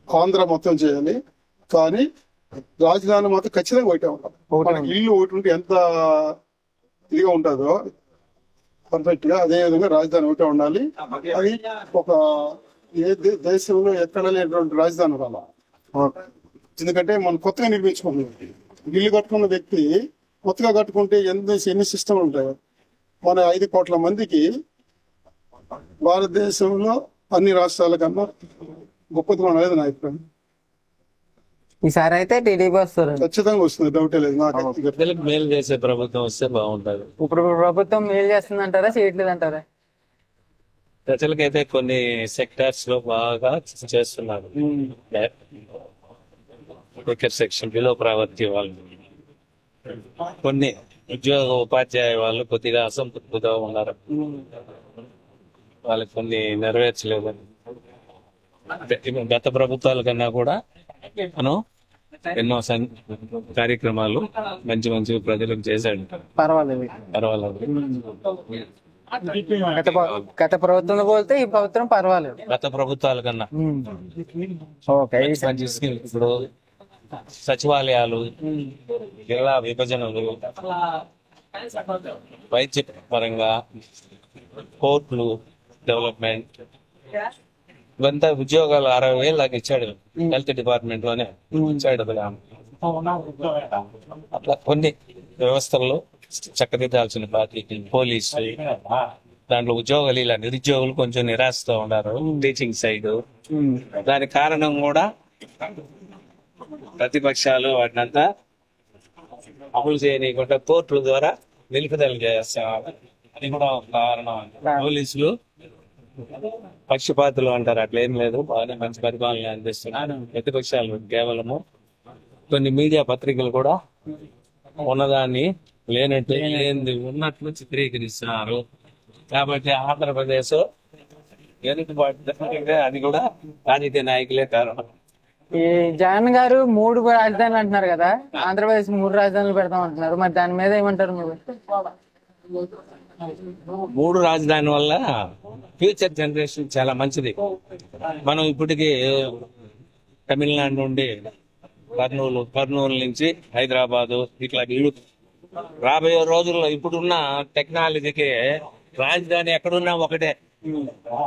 Speaker 23: ఆంధ్ర మొత్తం చేయాలి, కానీ రాజధాని మాత్రం ఖచ్చితంగా ఒకటే ఉండాలి. మనకి ఇల్లు ఒకటి ఉంటే ఎంత ఇదిగా ఉంటుందో పర్ఫెక్ట్ గా అదే విధంగా రాజధాని ఒకటే ఉండాలి. అది ఒక దేశంలో ఎక్కడ లేనటువంటి రాజధాని రాలా. ఎందుకంటే మనం కొత్తగా నిర్మించుకున్నాం. ఇల్లు కట్టుకున్న వ్యక్తి కొత్తగా కట్టుకుంటే ఎన్ని సిస్టమ్లు ఉంటాయి. మన 5 కోట్ల మందికి భారతదేశంలో అన్ని రాష్ట్రాల కన్నా గొప్పది మన అనేది నా అభిప్రాయం.
Speaker 20: ఈసారి అయితే టీడీపీ వస్తారు,
Speaker 23: ఖచ్చితంగా వస్తుంది, డౌటే లేదు.
Speaker 5: ప్రజలకు మేలు చేసే ప్రభుత్వం వస్తే బాగుంటది.
Speaker 20: ఇప్పుడు ప్రభుత్వం మేలు చేస్తుంది అంటారా, చేయట్లేదు అంటారా?
Speaker 5: ప్రజలకైతే కొన్ని సెక్టార్స్ లో బాగా చేస్తున్నారు. సెక్షన్ బిలో ప్రావర్తి వాళ్ళు, కొన్ని ఉద్యోగ ఉపాధ్యాయ వాళ్ళు కొద్దిగా అసంతృప్తిగా ఉన్నారు. వాళ్ళకి కొన్ని నెరవేర్చలేదు. గత ప్రభుత్వాల కన్నా కూడా మనం ఎన్నో కార్యక్రమాలు మంచి మంచి ప్రజలకు చేశాడు.
Speaker 20: పర్వాలేదు. గత ప్రభుత్వంలో పోతే ఈ ప్రభుత్వం పర్వాలేదు.
Speaker 5: గత ప్రభుత్వాల కన్నా మంచి స్కీమ్. ఇప్పుడు సచివాలయాలు, జిల్లా విభజనలు, వైద్య పరంగా కోర్టులు డెవలప్మెంట్, ఇవంతా ఉద్యోగాలు 60,000 దాకా ఇచ్చాడు. హెల్త్ డిపార్ట్మెంట్ లోనే ఇచ్చాడు. అట్లా కొన్ని వ్యవస్థల్లో చక్కదిద్దాల్సిన బాధ్యత. పోలీసు దాంట్లో ఉద్యోగాలు, ఇలా నిరుద్యోగులు కొంచెం నిరాశతో ఉన్నారు టీచింగ్ సైడ్. దానికి కారణం కూడా ప్రతిపక్షాలు వాటినంతా అమలు చేయనీయకుండా కోర్టుల ద్వారా నిలుపుదల చేస్తారు. అది కూడా ఒక కారణం. పోలీసులు పక్షపాతులు అంటారు, అట్లా ఏం లేదు, బాగానే మంచి పరిపాలన అందిస్తున్నారు. ప్రతిపక్షాలు కేవలము కొన్ని మీడియా పత్రికలు కూడా ఉన్నదాన్ని లేనట్టు ఉన్నట్లు చిత్రీకరిస్తున్నారు. కాబట్టి ఆంధ్రప్రదేశ్ అది కూడా రాజకీయ నాయకులే కారణం.
Speaker 20: ఈ జగన్ గారు 3 రాజధానులు అంటున్నారు కదా, ఆంధ్రప్రదేశ్ 3 రాజధానులు పెడతాం అంటున్నారు. మరి దాని మీద ఏమంటారు మీరు?
Speaker 5: 3 రాజధాని వల్ల ఫ్యూచర్ జనరేషన్ చాలా మంచిది. మనం ఇప్పటికీ తమిళనాడు నుండి కర్నూలు నుంచి హైదరాబాదు ఇట్లా ఇల్లు రాబోయే రోజుల్లో ఇప్పుడున్న టెక్నాలజీకి రాజధాని ఎక్కడున్నా ఒకటే.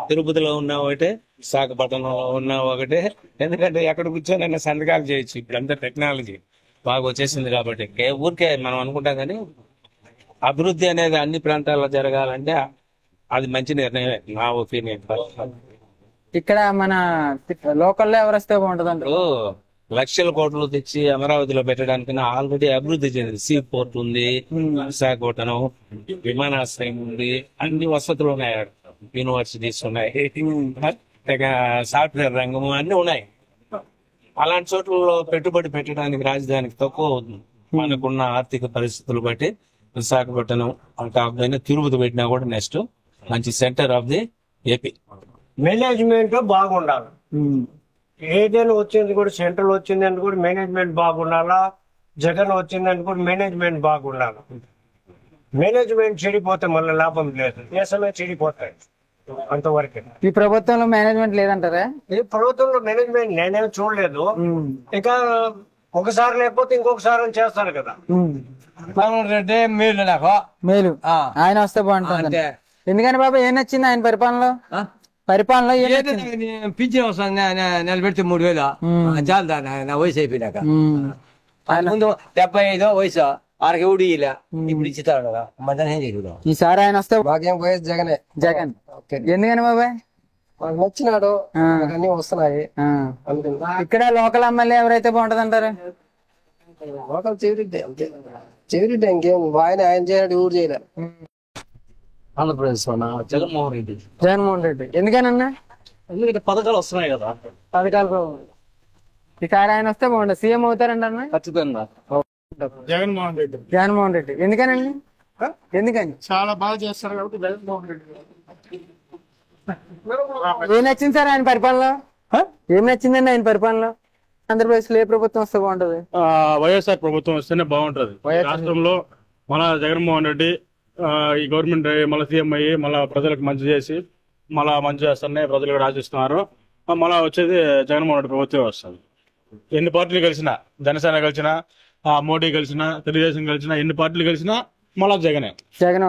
Speaker 5: తిరుపతిలో ఉన్న ఒకటే, విశాఖపట్నంలో ఉన్న ఒకటే. ఎందుకంటే ఎక్కడ కూర్చొని సంతకాలు చేయొచ్చు. ఇప్పుడంతా టెక్నాలజీ బాగా వచ్చేసింది కాబట్టి ఊరికే మనం అనుకుంటాం. కానీ అభివృద్ధి అనేది అన్ని ప్రాంతాల్లో జరగాలంటే అది మంచి నిర్ణయమే నా ఒపీనియన్.
Speaker 20: ఇక్కడ మన లోకల్లో ఎవరు వస్తే బాగుంటుంది అంటే
Speaker 5: లక్షల కోట్లు తెచ్చి అమరావతిలో పెట్టడానికి ఆల్రెడీ అభివృద్ధి చెందింది. సీ పోర్ట్ ఉంది, విశాఖపట్నం విమానాశ్రయం ఉంది, అన్ని వసతులు ఉన్నాయి, యూనివర్సిటీస్ ఉన్నాయి, సాఫ్ట్వేర్ రంగము అన్ని ఉన్నాయి. అలాంటి చోట్లలో పెట్టుబడి పెట్టడానికి రాజధానికి తక్కువ అవుతుంది. మనకున్న ఆర్థిక పరిస్థితులు బట్టి విశాఖపట్నం కాకపోయినా తిరుపతి పెట్టినా కూడా నెక్స్ట్ మంచి centre of the AP.
Speaker 6: Management బాగుండాలి. ఏదైనా వచ్చింది కూడా సెంట్రల్ వచ్చిందని కూడా మేనేజ్మెంట్ బాగుండాలా, జగన్ వచ్చిందని కూడా మేనేజ్మెంట్ బాగుండాలి. మేనేజ్మెంట్ చెడిపోతే మళ్ళీ లాభం లేదు, దేశమే చెడిపోతాయి. అంతవరకు
Speaker 20: ఈ ప్రభుత్వంలో మేనేజ్మెంట్ లేదంటారా?
Speaker 6: ఈ ప్రభుత్వంలో మేనేజ్మెంట్ నేనేం చూడలేదు. ఇంకా ఒకసారి లేకపోతే ఇంకొకసారి చేస్తారు కదా.
Speaker 20: రెడ్డి మేలు నాకు మేలు ఆయన వస్తే బాగుంటుంది. ఎందుకని బాబా ఏం నచ్చింది ఆయన పరిపాలనలో?
Speaker 8: పింఛన్ వస్తుంది నిలబెడితే 3,000 చాలు నా వయసు అయిపోయినాక. ముందు 75 వయసు ఆరకి ఎవడు ఇలా ఇప్పుడు ఇచ్చుతాడు కదా. మధ్యాహ్నం ఏం చేయకూడదు.
Speaker 20: ఈసారి ఆయన వస్తే
Speaker 8: భాగ్యం వైఎస్ జగనే.
Speaker 20: జగన్ ఎందుకని బాబాయ్?
Speaker 8: మాకు నచ్చినాడు, అన్ని వస్తున్నాయి.
Speaker 20: ఇక్కడ లోకల్ ఎమ్మెల్యే ఎవరైతే బాగుంటది అంటారు?
Speaker 8: లోకల్ చెవిరెడ్డి అంతే. చెవిరెడ్డి ఇంకేం ఆయన చేయడు, ఊరు చేయలే.
Speaker 4: ఆంధ్రప్రదేశ్ జగన్మోహన్ రెడ్డి.
Speaker 20: జగన్మోహన్ రెడ్డి ఎందుకనన్నా?
Speaker 4: ఎందుకంటే పథకాలు వస్తున్నాయి కదా.
Speaker 20: పథకాలు ఈసారి ఆయన వస్తే బాగుంటుంది. సీఎం అవుతారండి అన్న?
Speaker 4: ఖచ్చితంగా
Speaker 3: జగన్మోహన్ రెడ్డి.
Speaker 20: జగన్మోహన్ రెడ్డి ఎందుకనండి? ఎందుకని?
Speaker 3: చాలా బాగా చేస్తారు కాబట్టి జగన్మోహన్ రెడ్డి.
Speaker 20: ఏం నచ్చింది సార్ ఆయన పరిపాలన? ఏం నచ్చిందండి ఆయన పరిపాలన? ఆంధ్రప్రదేశ్ లో ఏ ప్రభుత్వం వస్తే బాగుంటది?
Speaker 9: వైఎస్ఆర్ ప్రభుత్వం వస్తేనే బాగుంటది. రాష్ట్రంలో మన జగన్మోహన్ రెడ్డి ఈ గవర్నమెంట్ మళ్ళీ సీఎం అయ్యి మళ్ళీ ప్రజలకు మంచి చేసి మళ్ళా మంచి చేస్తారని ప్రజలు కూడా ఆశిస్తున్నారు. మళ్ళా వచ్చేది జగన్మోహన్ రెడ్డి ప్రభుత్వం వస్తుంది. ఎన్ని పార్టీలు కలిసినా, జనసేన కలిసినా, మోడీ కలిసినా, తెలుగుదేశం కలిసినా, ఎన్ని పార్టీలు కలిసినా మళ్ళా జగనే.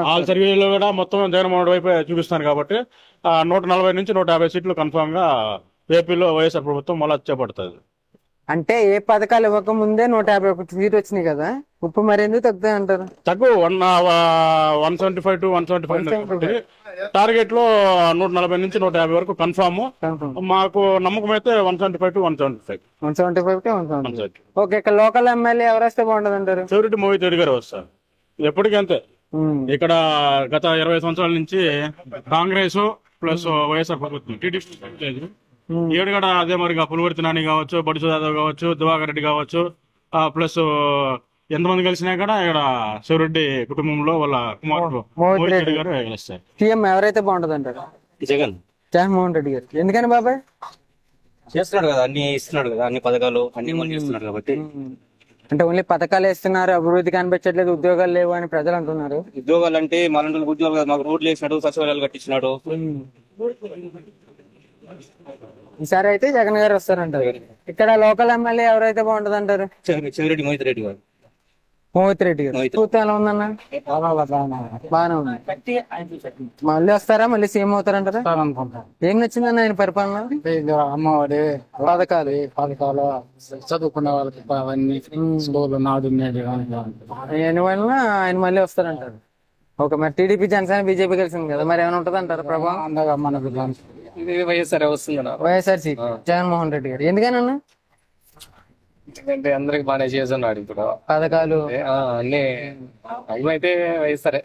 Speaker 9: వాళ్ళ సర్వేలో కూడా మొత్తం జగన్మోహన్ రెడ్డి వైపు చూపిస్తున్నారు కాబట్టి 140 నుంచి 150 సీట్లు కన్ఫామ్ గా ఏపీలో వైఎస్ఆర్ ప్రభుత్వం మళ్ళా చేపడుతుంది.
Speaker 20: అంటే ఏ పథకాలు ఇవ్వక ముందే 151 సీట్లు వచ్చినాయి కదా, ఇప్పుడు మరి ఎందుకు తగ్గుతాయి అంటారు?
Speaker 9: తక్కువ 175 to 175 టార్గెట్ లో 140 నుంచి 150 వరకు కన్ఫామ్. మాకు నమ్మకం అయితే 175 to 175.
Speaker 20: 175 to 175. ఓకే, ఇక్కడ లోకల్ ఎమ్మెల్యే ఎవరు వస్తే బాగుంటది అంటారు?
Speaker 9: చెవిరెడ్డి మోహిత్ రెడ్డి గారు వస్తారు. ఎప్పటికీ అంతే. ఇక్కడ గత 20 సంవత్సరాల నుంచి కాంగ్రెస్ ప్లస్ వైఎస్ఆర్ ప్రభుత్వం టీడీపీ లేదు. ఏడు కూడా అదే మరిగా పులివర్తి నాని కావచ్చు, బడుసు యాదవ్ కావచ్చు, దివాకర్ రెడ్డి కావచ్చు, ప్లస్ ఎంతమంది కలిసినా కూడా ఇక్కడ శివరెడ్డి కుటుంబంలో వాళ్ళ కుమారుడు మోహిత్ రెడ్డి గారు గెలుస్తారు.
Speaker 20: సీఎం ఎవరైతే బాగుంటది అంటారు? జగన్మోహన్ రెడ్డి గారు ఎందుకని బాబాయ్?
Speaker 4: చేస్తున్నాడు కదా, అన్ని ఇస్తున్నాడు కదా, అన్ని పథకాలు అన్ని మనం చేస్తున్నాడు కాబట్టి.
Speaker 20: అంటే ఓన్లీ పథకాలు ఇస్తున్నారు, అభివృద్ధి కనిపించట్లేదు, ఉద్యోగాలు లేవు అని ప్రజలు అంటున్నారు.
Speaker 4: ఉద్యోగాలు అంటే మన ఉద్యోగాలు మాకు రోడ్లు వేసినాడు, సచివాలయాలు కట్టించినాడు.
Speaker 20: ఈసారి అయితే జగన్ గారు వస్తారంటారు. ఇక్కడ లోకల్ ఎమ్మెల్యే ఎవరైతే బాగుంటది అంటారు?
Speaker 4: చెవిరెడ్డి మోహిత్ రెడ్డి గారు.
Speaker 20: మోహిత్ రెడ్డి గారు ప్రభుత్వం ఎలా ఉందన్న? బాగానే ఉంది. మళ్ళీ వస్తారా? మళ్ళీ సీఎం అవుతారంటారా? ఏం నచ్చిందన్న ఆయన పరిపాలన?
Speaker 10: అమ్మఒడి పథకాలు చదువుకునే వాళ్ళకి అవన్నీ స్కూల్ నాడు
Speaker 20: ఆయన వల్ల ఆయన మళ్ళీ వస్తారంటారు. ఓకే, మరి టీడీపీ జనసేన బీజేపీ కలిసింది కదా, మరి ఏమైనా ఉంటది అంటారు ప్రభావం?
Speaker 10: మనకు
Speaker 4: వైఎస్ఆర్ వస్తుంది.
Speaker 20: వైఎస్ఆర్ సీట్ జగన్మోహన్ రెడ్డి గారు ఎందుకనన్నా?
Speaker 4: ఎందుకంటే అందరికి బాగానే చేస్తున్నాడు ఇప్పుడు
Speaker 20: పథకాలు
Speaker 4: అన్ని. అయితే వైఎస్ఆర్